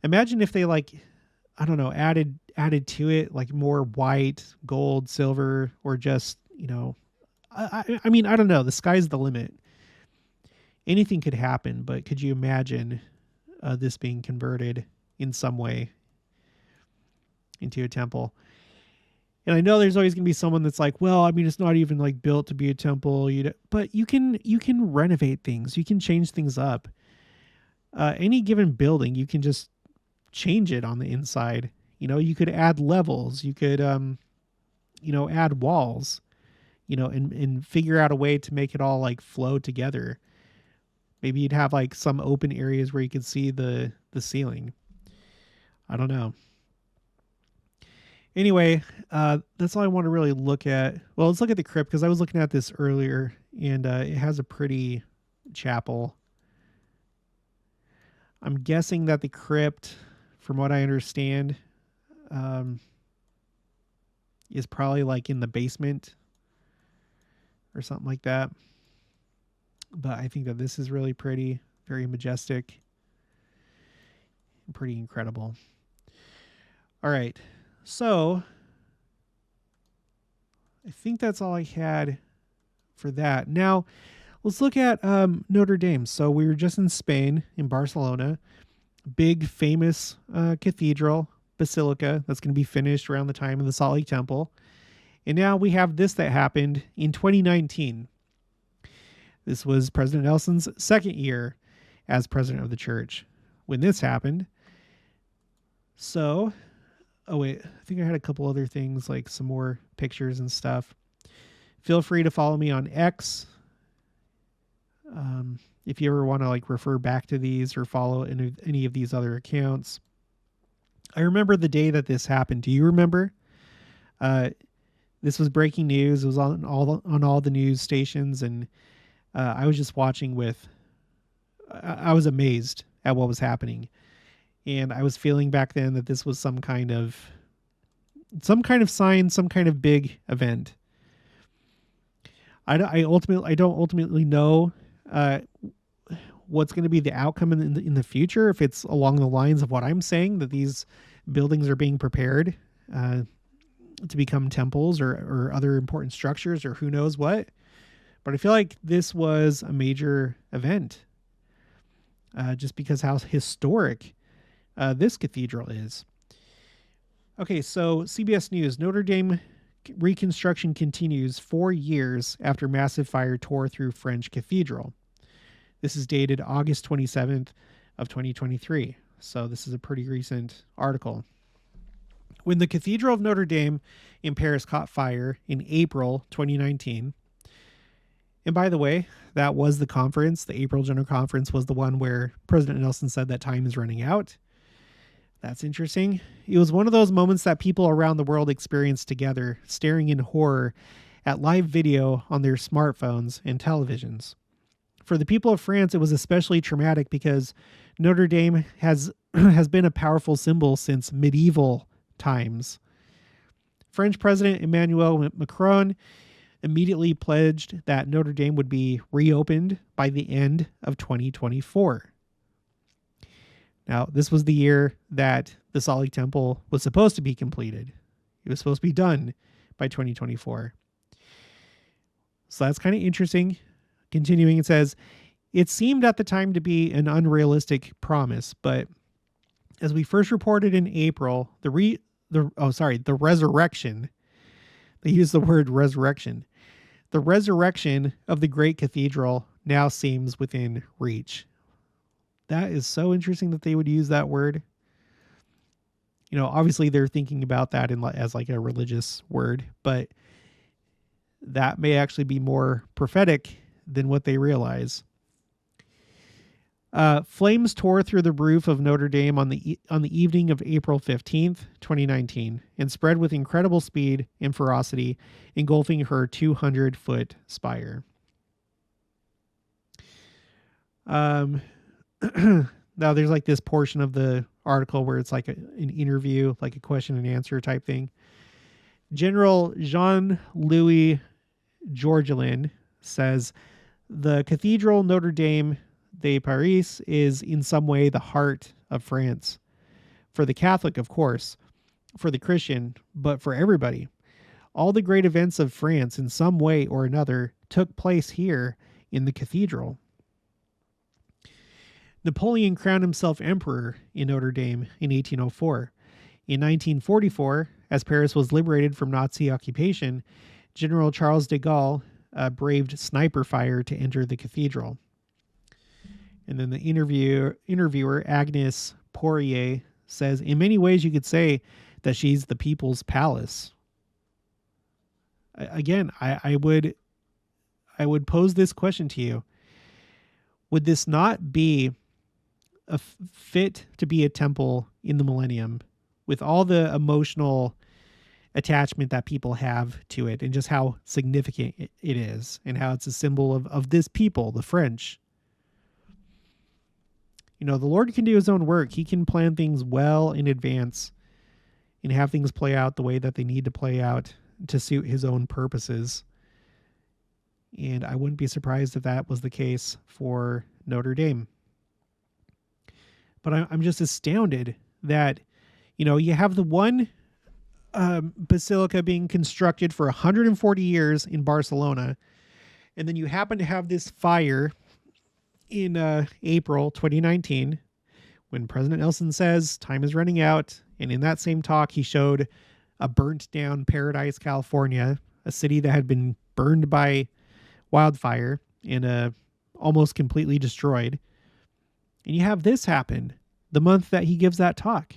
Imagine if they like, I don't know, added to it like more white, gold, silver, or just, I mean, I don't know. The sky's the limit. Anything could happen, but could you imagine this being converted in some way into a temple? And I know there's always going to be someone that's like, well, I mean, it's not even like built to be a temple, but you can renovate things. You can change things up. Any given building, you can just change it on the inside. You could add levels. You could, add walls, and figure out a way to make it all like flow together. Maybe you'd have like some open areas where you could see the ceiling. I don't know. Anyway, that's all I want to really look at. Well, let's look at the crypt because I was looking at this earlier and it has a pretty chapel. I'm guessing that the crypt, from what I understand, is probably like in the basement or something like that. But I think that this is really pretty, very majestic, and pretty incredible. All right. So I think that's all I had for that. Now let's look at Notre Dame. So we were just in Spain, in Barcelona, big famous cathedral, Basilica, that's going to be finished around the time of the Salt Lake Temple. And now we have this that happened in 2019. This was President Nelson's second year as president of the church when this happened. So, oh wait, I think I had a couple other things, like some more pictures and stuff. Feel free to follow me on X. If you ever want to like refer back to these or follow any of these other accounts. I remember the day that this happened. Do you remember? This was breaking news. It was on all the news stations, and I was just watching with. I was amazed at what was happening, and I was feeling back then that this was some kind of sign, some kind of big event. I don't ultimately know what's going to be the outcome in the future, if it's along the lines of what I'm saying, that these buildings are being prepared to become temples or other important structures, or who knows what. But I feel like this was a major event just because how historic this cathedral is. Okay, so CBS News, Notre Dame reconstruction continues 4 years after massive fire tore through French cathedral. This is dated August 27th of 2023. So this is a pretty recent article. When the Cathedral of Notre Dame in Paris caught fire in April 2019, and by the way, that was the conference, the April General Conference was the one where President Nelson said that time is running out. That's interesting. It was one of those moments that people around the world experienced together, staring in horror at live video on their smartphones and televisions. For the people of France, it was especially traumatic because Notre Dame has been a powerful symbol since medieval times. French President Emmanuel Macron immediately pledged that Notre Dame would be reopened by the end of 2024. Now, this was the year that the Salt Lake Temple was supposed to be completed. It was supposed to be done by 2024. So that's kind of interesting. Continuing, it says, it seemed at the time to be an unrealistic promise, but as we first reported in April, the resurrection, they use the word resurrection. The resurrection of the great cathedral now seems within reach. That is so interesting that they would use that word. You know, obviously they're thinking about that as like a religious word, but that may actually be more prophetic than what they realize. Flames tore through the roof of Notre Dame on the evening of April 15th, 2019, and spread with incredible speed and ferocity, engulfing her 200-foot spire. Now there's like this portion of the article where it's like an interview, like a question and answer type thing. General Jean-Louis Georgelin says, the Cathedral Notre Dame de Paris is in some way the heart of France. For the Catholic, of course, for the Christian, but for everybody. All the great events of France in some way or another took place here in the cathedral. Napoleon crowned himself emperor in Notre Dame in 1804. In 1944, as Paris was liberated from Nazi occupation, General Charles de Gaulle braved sniper fire to enter the cathedral. And then the interviewer, Agnes Poirier, says, in many ways you could say that she's the people's palace. Again, I would pose this question to you. Would this not be a fit to be a temple in the millennium with all the emotional attachment that people have to it and just how significant it is and how it's a symbol of this people, the French? You know, the Lord can do his own work. He can plan things well in advance and have things play out the way that they need to play out to suit his own purposes. And I wouldn't be surprised if that was the case for Notre Dame. But I'm just astounded that, you know, you have the one basilica being constructed for 140 years in Barcelona, and then you happen to have this fire in April 2019 when President Nelson says time is running out. And in that same talk, he showed a burnt down Paradise, California, a city that had been burned by wildfire and almost completely destroyed. And you have this happen the month that he gives that talk.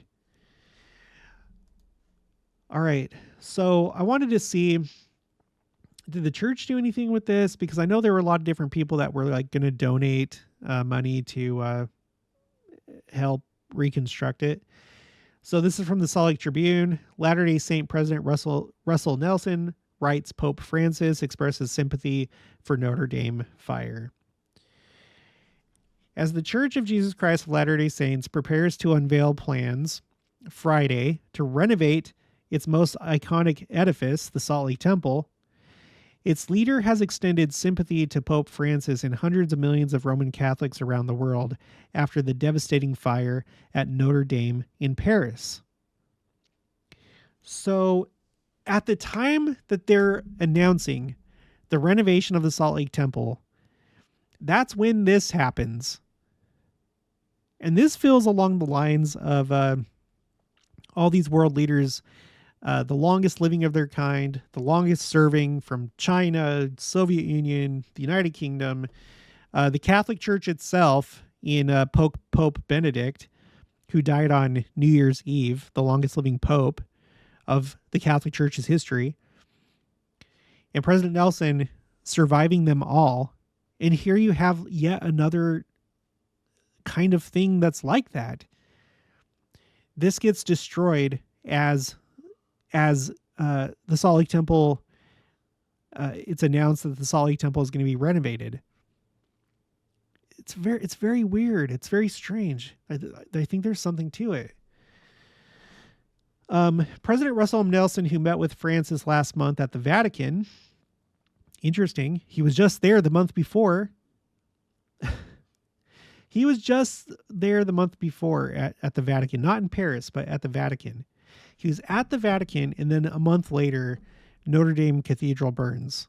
All right. So I wanted to see, did the church do anything with this? Because I know there were a lot of different people that were like going to donate money to help reconstruct it. So this is from the Salt Lake Tribune. Latter-day Saint President Russell Nelson writes Pope Francis expresses sympathy for Notre Dame fire. As the Church of Jesus Christ of Latter-day Saints prepares to unveil plans Friday to renovate its most iconic edifice, the Salt Lake Temple, its leader has extended sympathy to Pope Francis and hundreds of millions of Roman Catholics around the world after the devastating fire at Notre Dame in Paris. So, at the time that they're announcing the renovation of the Salt Lake Temple, that's when this happens. And this feels along the lines of all these world leaders, the longest living of their kind, the longest serving, from China, Soviet Union, the United Kingdom, the Catholic Church itself in Pope Benedict, who died on New Year's Eve, the longest living pope of the Catholic Church's history, and President Nelson surviving them all. And here you have yet another kind of thing that's like that. This gets destroyed as the Salt Lake Temple, it's announced that the Salt Lake Temple is going to be renovated. it's very weird. It's very strange. I think there's something to it. President Russell M. Nelson, who met with Francis last month at the Vatican, interesting. He was just there the month before. He was just there the month before at the Vatican, not in Paris, but at the Vatican. He was at the Vatican, and then a month later, Notre Dame Cathedral burns.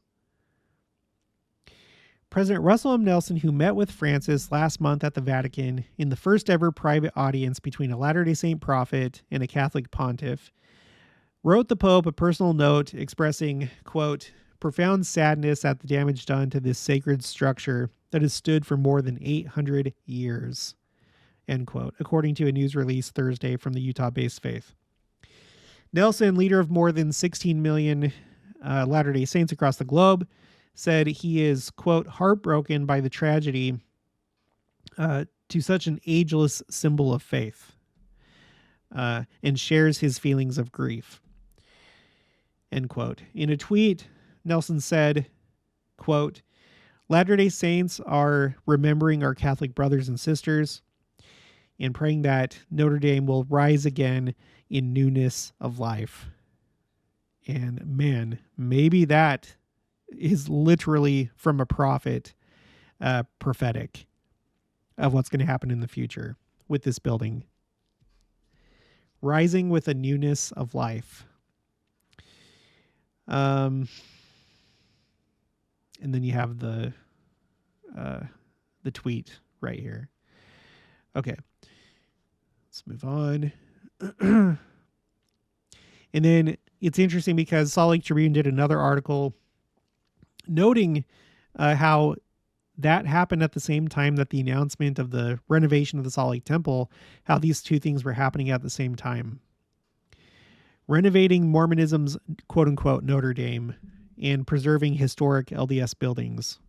President Russell M. Nelson, who met with Francis last month at the Vatican in the first ever private audience between a Latter-day Saint prophet and a Catholic pontiff, wrote the Pope a personal note expressing, quote, profound sadness at the damage done to this sacred structure that has stood for more than 800 years, end quote, according to a news release Thursday from the Utah-based Faith. Nelson, leader of more than 16 million Latter-day Saints across the globe, said he is, quote, heartbroken by the tragedy to such an ageless symbol of faith, and shares his feelings of grief, end quote. In a tweet, Nelson said, quote, Latter-day Saints are remembering our Catholic brothers and sisters and praying that Notre Dame will rise again in newness of life. And man, maybe that is literally from a prophet, prophetic of what's going to happen in the future with this building. Rising with a newness of life. And then you have the tweet right here. Okay, let's move on. And then it's interesting because Salt Lake Tribune did another article noting how that happened at the same time that the announcement of the renovation of the Salt Lake Temple, how these two things were happening at the same time. Renovating Mormonism's quote-unquote Notre Dame and preserving historic LDS buildings.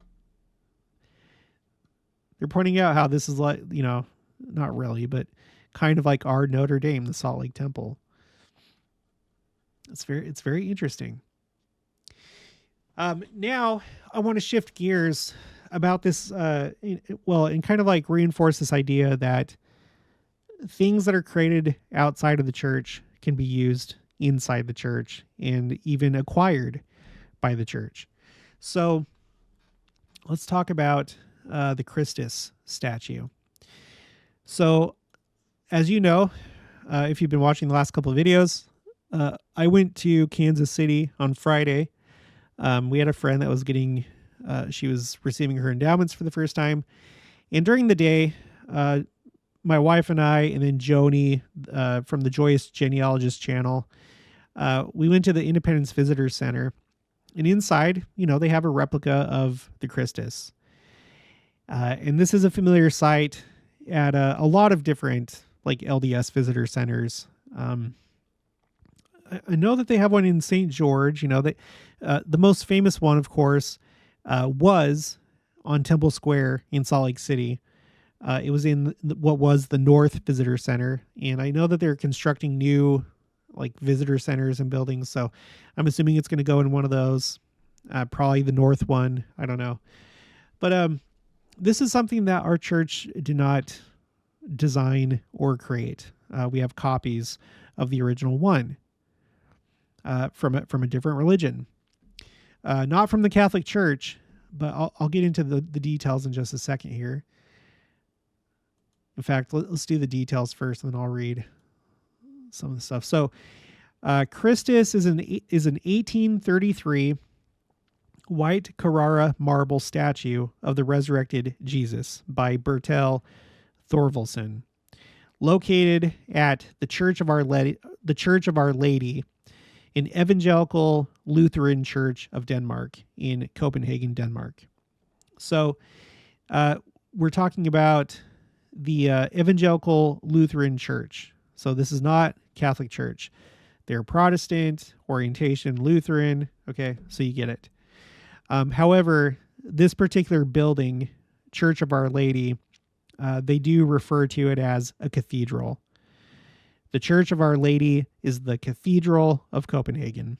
They're pointing out how this is like, you know, not really, but kind of like our Notre Dame, the Salt Lake Temple. It's very interesting. Now I want to shift gears about this, and kind of like reinforce this idea that things that are created outside of the church can be used inside the church and even acquired by the church. So let's talk about the Christus statue. So as you know, if you've been watching the last couple of videos, I went to Kansas City on Friday. We had a friend that was she was receiving her endowments for the first time. And during the day, my wife and I, and then Joni from the Joyous Genealogist channel, we went to the Independence Visitor Center. And inside, you know, they have a replica of the Christus. And this is a familiar sight at a lot of different like LDS visitor centers. I know that they have one in St. George. You know, the most famous one, of course, was on Temple Square in Salt Lake City. It was in what was the North Visitor Center. And I know that they're constructing new like visitor centers and buildings. So I'm assuming it's going to go in one of those, probably the North one. I don't know. But this is something that our church did not design or create. We have copies of the original one. From a different religion, not from the Catholic Church, but I'll get into the details in just a second here. In fact, let's do the details first, and then I'll read some of the stuff. So, Christus is an 1833 white Carrara marble statue of the resurrected Jesus by Bertel Thorvaldsen, located at the Church of Our Lady, an Evangelical Lutheran Church of Denmark in Copenhagen, Denmark. So we're talking about the Evangelical Lutheran Church. So this is not Catholic Church. They're Protestant, orientation Lutheran. Okay, so you get it. However, this particular building, Church of Our Lady, they do refer to it as a cathedral. The Church of Our Lady is the Cathedral of Copenhagen.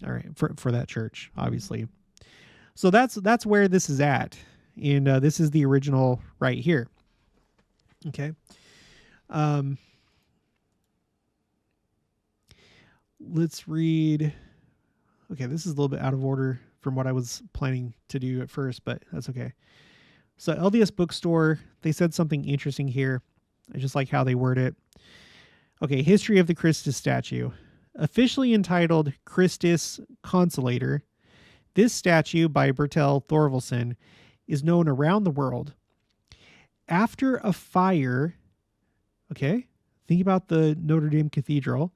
All right, for that church, obviously. So that's where this is at. And this is the original right here. Okay. Let's read. Okay, this is a little bit out of order from what I was planning to do at first, but that's okay. So LDS Bookstore, they said something interesting here. I just like how they word it. Okay, history of the Christus statue. Officially entitled Christus Consolator, this statue by Bertel Thorvaldsen is known around the world. After a fire, okay, think about the Notre Dame Cathedral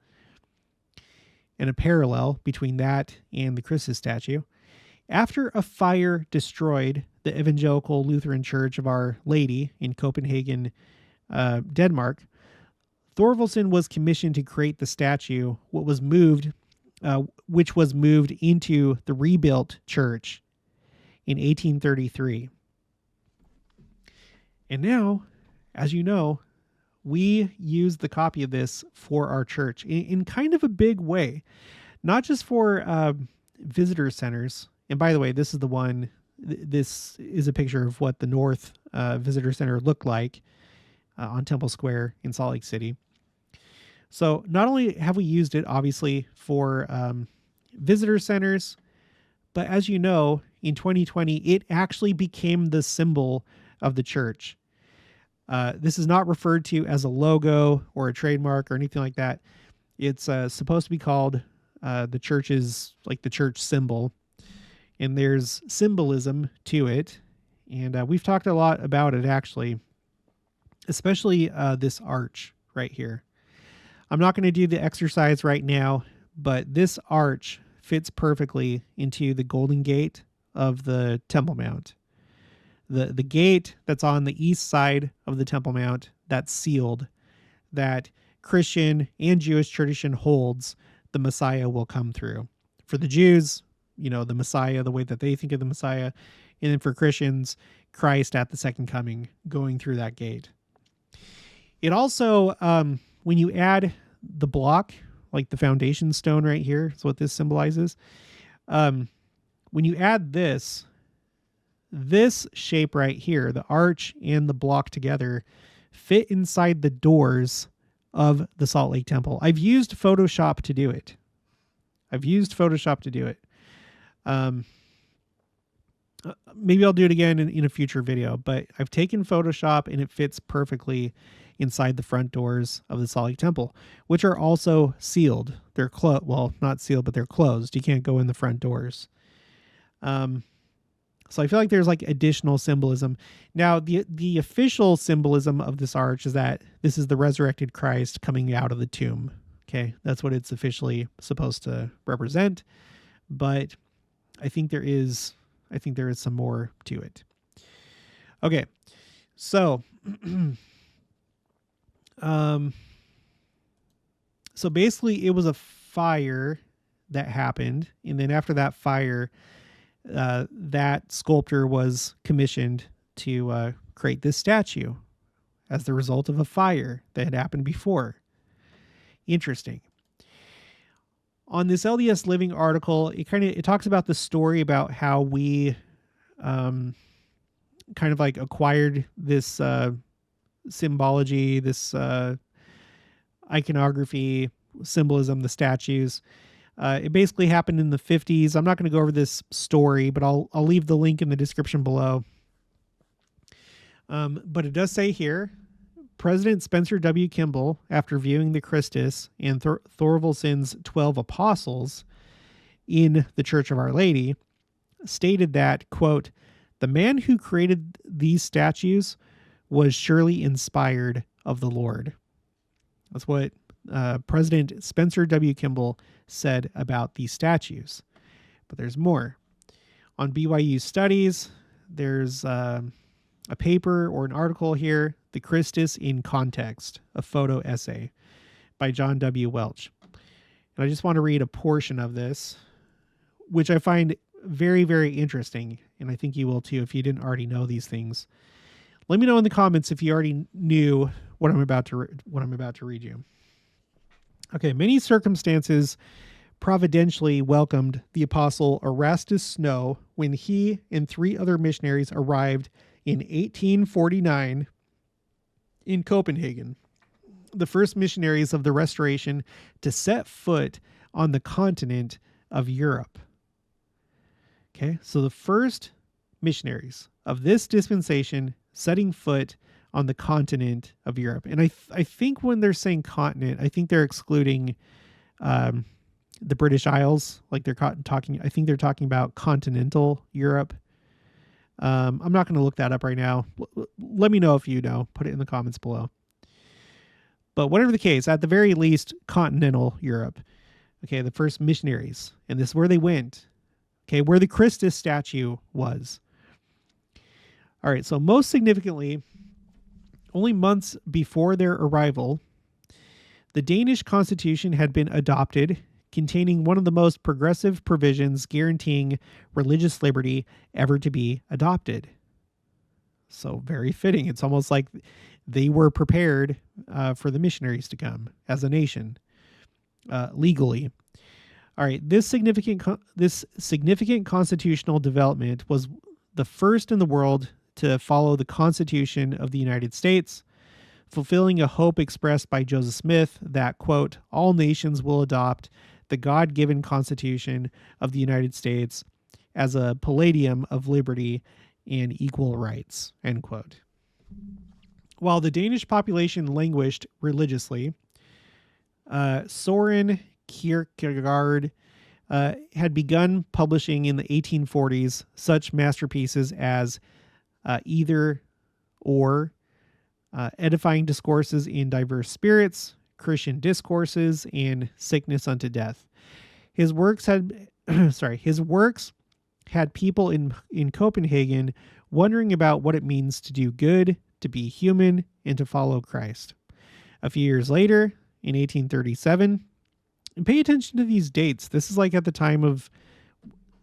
and a parallel between that and the Christus statue. After a fire destroyed the Evangelical Lutheran Church of Our Lady in Copenhagen, Denmark, Thorvaldsen was commissioned to create the statue, which was moved into the rebuilt church in 1833. And now, as you know, we use the copy of this for our church in kind of a big way, not just for visitor centers. And by the way, this is the one, this is a picture of what the North Visitor Center looked like on Temple Square in Salt Lake City. So not only have we used it, obviously, for visitor centers, but as you know, in 2020, it actually became the symbol of the church. This is not referred to as a logo or a trademark or anything like that. It's supposed to be called the church's, like the church symbol. And there's symbolism to it. And we've talked a lot about it, actually, especially this arch right here. I'm not going to do the exercise right now, but this arch fits perfectly into the Golden Gate of the Temple Mount. The gate that's on the east side of the Temple Mount, that's sealed, that Christian and Jewish tradition holds, the Messiah will come through. For the Jews, you know, the Messiah, the way that they think of the Messiah, and then for Christians, Christ at the second coming going through that gate. It also, when you add the block, like the foundation stone right here, is what this symbolizes. When you add this shape right here, the arch and the block together, fit inside the doors of the Salt Lake Temple. I've used Photoshop to do it. Maybe I'll do it again in a future video, but I've taken Photoshop and it fits perfectly inside the front doors of the Salt Lake Temple, which are also sealed. They're closed. Well, not sealed, but they're closed. You can't go in the front doors. So I feel like there's like additional symbolism. Now, the official symbolism of this arch is that this is the resurrected Christ coming out of the tomb. Okay, that's what it's officially supposed to represent. But I think there is some more to it. Okay, so so basically it was a fire that happened, and then after that fire, that sculptor was commissioned to create this statue as the result of a fire that had happened before. Interesting. On this LDS Living article, it talks about the story about how we kind of like acquired this symbology, this iconography, symbolism, the statues. It basically happened in the 50s. I'm not going to go over this story, but I'll leave the link in the description below. But it does say here, President Spencer W. Kimball, after viewing the Christus and Thorvaldsen's 12 apostles in the Church of Our Lady, stated that, quote, "The man who created these statues was surely inspired of the Lord." That's what President Spencer W. Kimball said about these statues. But there's more. On BYU Studies, there's a paper or an article here, The Christus in Context, a photo essay by John W. Welch. And I just want to read a portion of this, which I find very, very interesting. And I think you will too if you didn't already know these things. Let me know in the comments if you already knew what I'm about to read you. Okay, many circumstances providentially welcomed the apostle Erastus Snow when he and 3 other missionaries arrived in 1849 in Copenhagen, the first missionaries of the Restoration to set foot on the continent of Europe. Okay, so the first missionaries of this dispensation setting foot on the continent of Europe. And I think when they're saying continent, I think they're excluding the British Isles. Like I think they're talking about continental Europe. I'm not going to look that up right now. Let me know if you know. Put it in the comments below. But whatever the case, at the very least, continental Europe. Okay, the first missionaries. And this is where they went. Okay, where the Christus statue was. All right, so most significantly, only months before their arrival, the Danish constitution had been adopted, containing one of the most progressive provisions guaranteeing religious liberty ever to be adopted. So very fitting. It's almost like they were prepared for the missionaries to come as a nation, legally. All right, this significant constitutional development was the first in the world to follow the Constitution of the United States, fulfilling a hope expressed by Joseph Smith that, quote, all nations will adopt the God-given Constitution of the United States as a palladium of liberty and equal rights, end quote. While the Danish population languished religiously, Soren Kierkegaard had begun publishing in the 1840s such masterpieces as Either or, Edifying Discourses in Diverse Spirits, Christian Discourses, and Sickness unto Death. His works had people in Copenhagen wondering about what it means to do good, to be human, and to follow Christ. A few years later, in 1837, and pay attention to these dates. This is like at the time of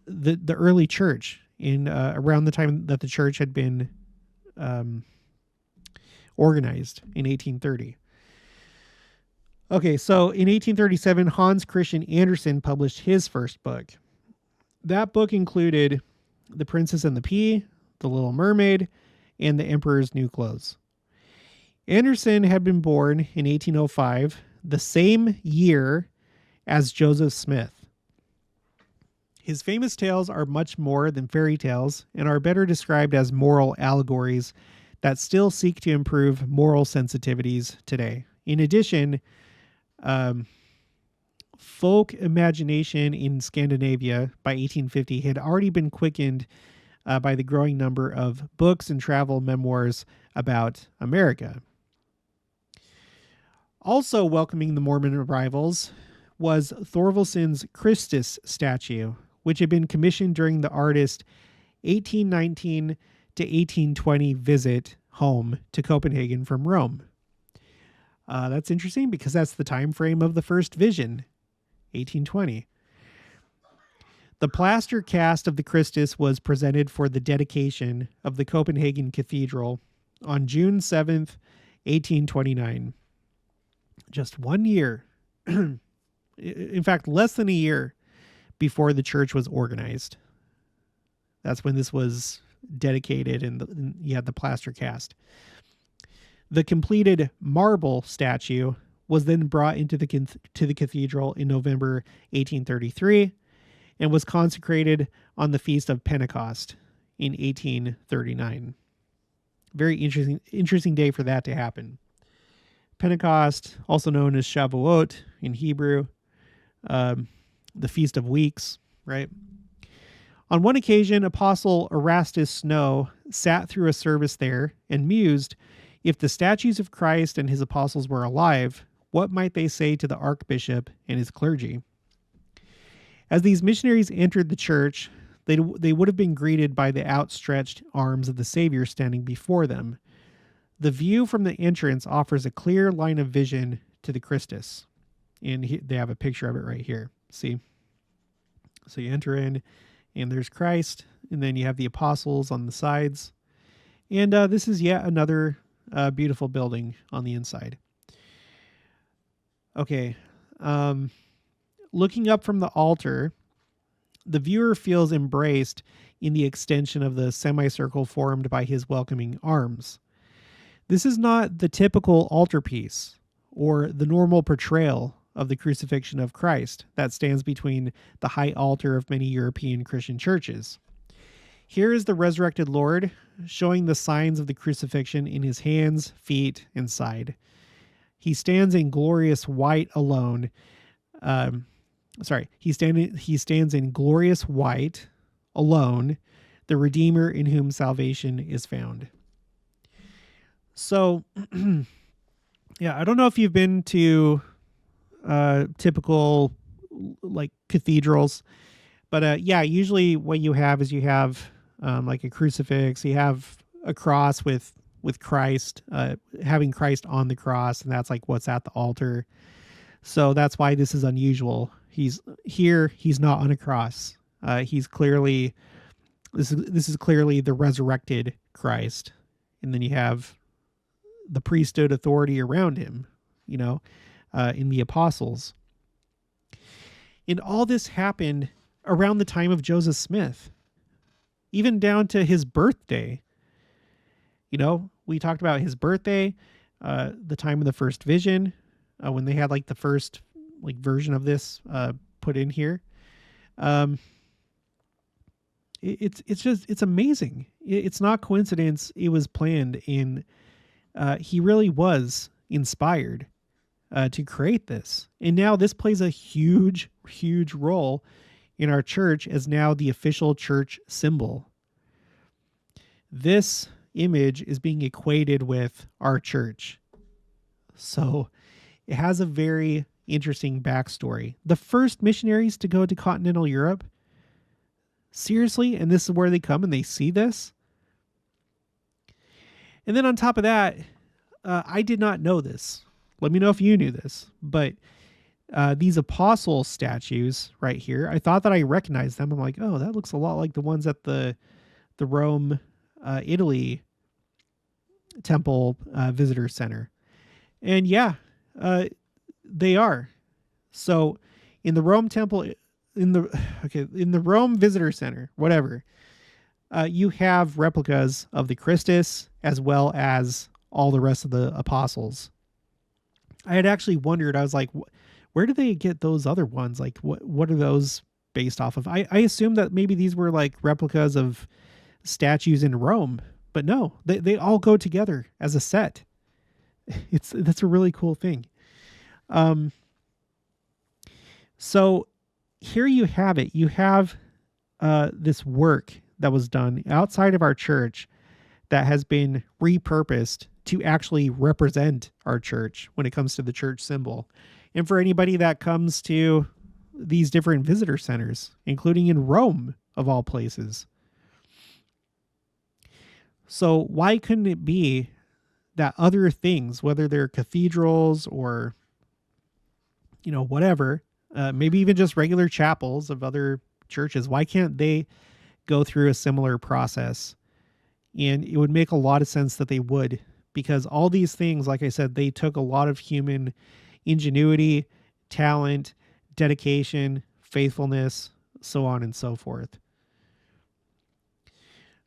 the early church, in around the time that the church had been organized in 1830. Okay, so in 1837, Hans Christian Andersen published his first book. That book included The Princess and the Pea, The Little Mermaid, and The Emperor's New Clothes. Andersen had been born in 1805, the same year as Joseph Smith. His famous tales are much more than fairy tales and are better described as moral allegories that still seek to improve moral sensitivities today. In addition, folk imagination in Scandinavia by 1850 had already been quickened by the growing number of books and travel memoirs about America. Also welcoming the Mormon arrivals was Thorvaldsen's Christus statue, which had been commissioned during the artist's 1819 to 1820 visit home to Copenhagen from Rome. That's interesting because that's the time frame of the first vision, 1820. The plaster cast of the Christus was presented for the dedication of the Copenhagen Cathedral on June 7th, 1829. Just 1 year, in fact, less than a year before the church was organized. That's when this was dedicated and you had the plaster cast. The completed marble statue was then brought into the cathedral in November 1833 and was consecrated on the Feast of Pentecost in 1839. Very interesting day for that to happen. Pentecost, also known as Shavuot in Hebrew, the Feast of Weeks, right? On one occasion, Apostle Erastus Snow sat through a service there and mused, if the statues of Christ and his apostles were alive, what might they say to the archbishop and his clergy? As these missionaries entered the church, they would have been greeted by the outstretched arms of the Savior standing before them. The view from the entrance offers a clear line of vision to the Christus. And they have a picture of it right here. See? So you enter in, and there's Christ, and then you have the apostles on the sides. And this is yet another beautiful building on the inside. Okay. Looking up from the altar, the viewer feels embraced in the extension of the semicircle formed by his welcoming arms. This is not the typical altarpiece or the normal portrayal of the crucifixion of Christ that stands between the high altar of many European Christian churches. Here is the resurrected Lord showing the signs of the crucifixion in his hands, feet, and side. He stands in glorious white alone. He stands in glorious white alone, the Redeemer in whom salvation is found. So, yeah, I don't know if you've been to typical like cathedrals, but yeah, usually what you have is like a crucifix, you have a cross with Christ, having Christ on the cross, and that's like what's at the altar. So that's why this is unusual. He's not on a cross. This is clearly the resurrected Christ. And then you have the priesthood authority around him, in the apostles. And all this happened around the time of Joseph Smith, even down to his birthday. We talked about his birthday, the time of the first vision, when they had like the first like version of this put in here. It's amazing. It's not coincidence. It was planned, and he really was inspired to create this. And now this plays a huge, huge role in our church as now the official church symbol. This image is being equated with our church. So it has a very interesting backstory. The first missionaries to go to continental Europe, seriously, and this is where they come and they see this. And then on top of that, I did not know this. Let me know if you knew this, but these apostle statues right here, I thought that I recognized them. I'm like, oh, that looks a lot like the ones at the Rome, Italy temple visitor center. And yeah, they are. So in the Rome temple, in the Rome visitor center, whatever, you have replicas of the Christus as well as all the rest of the apostles. I had actually wondered, I was like, where do they get those other ones? Like, what are those based off of? I assumed that maybe these were like replicas of statues in Rome, but no, they all go together as a set. That's a really cool thing. So here you have it. You have this work that was done outside of our church that has been repurposed to actually represent our church when it comes to the church symbol. And for anybody that comes to these different visitor centers, including in Rome, of all places. So why couldn't it be that other things, whether they're cathedrals or, whatever, maybe even just regular chapels of other churches, why can't they go through a similar process? And it would make a lot of sense that they would, because all these things, like I said, they took a lot of human ingenuity, talent, dedication, faithfulness, so on and so forth.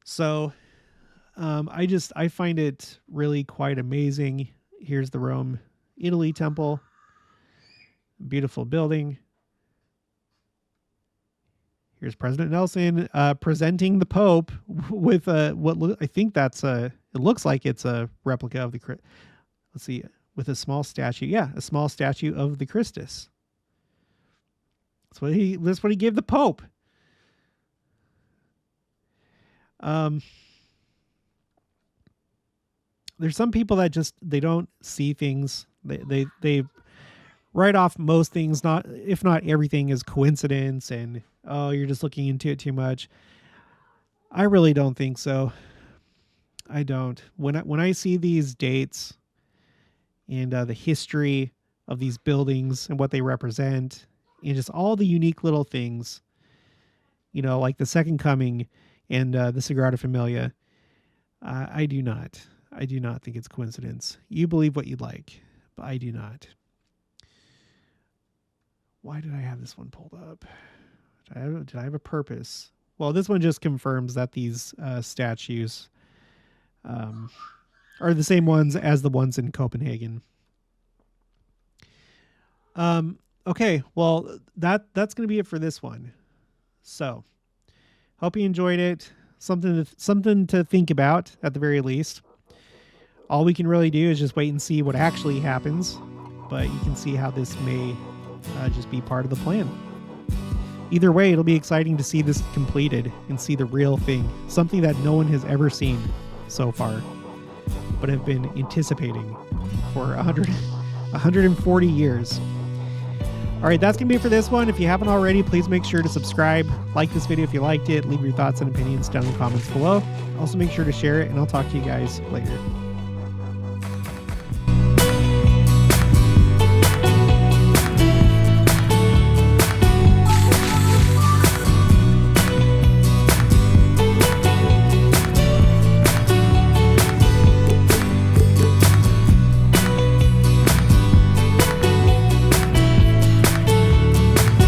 So I find it really quite amazing. Here's the Rome, Italy temple. Beautiful building. Here's President Nelson presenting the Pope with it looks like it's a replica of let's see, with a small statue. Yeah, a small statue of the Christus. That's what he gave the Pope. There's some people that just, they don't see things. They write off most things, if not everything, as coincidence, and you're just looking into it too much. I really don't think so. I don't. When I see these dates and the history of these buildings and what they represent, and just all the unique little things, like the Second Coming and the Sagrada Familia, I do not think it's coincidence. You believe what you'd like, but I do not. Why did I have this one pulled up? Did I have a purpose? Well, this one just confirms that these statues are the same ones as the ones in Copenhagen. Okay, well, that's going to be it for this one. So, hope you enjoyed it. Something to think about at the very least. All we can really do is just wait and see what actually happens, but you can see how this may just be part of the plan. Either way, it'll be exciting to see this completed and see the real thing, something that no one has ever seen so far, but have been anticipating for 140 years. All right, that's going to be it for this one. If you haven't already, please make sure to subscribe, like this video if you liked it, leave your thoughts and opinions down in the comments below. Also make sure to share it, and I'll talk to you guys later.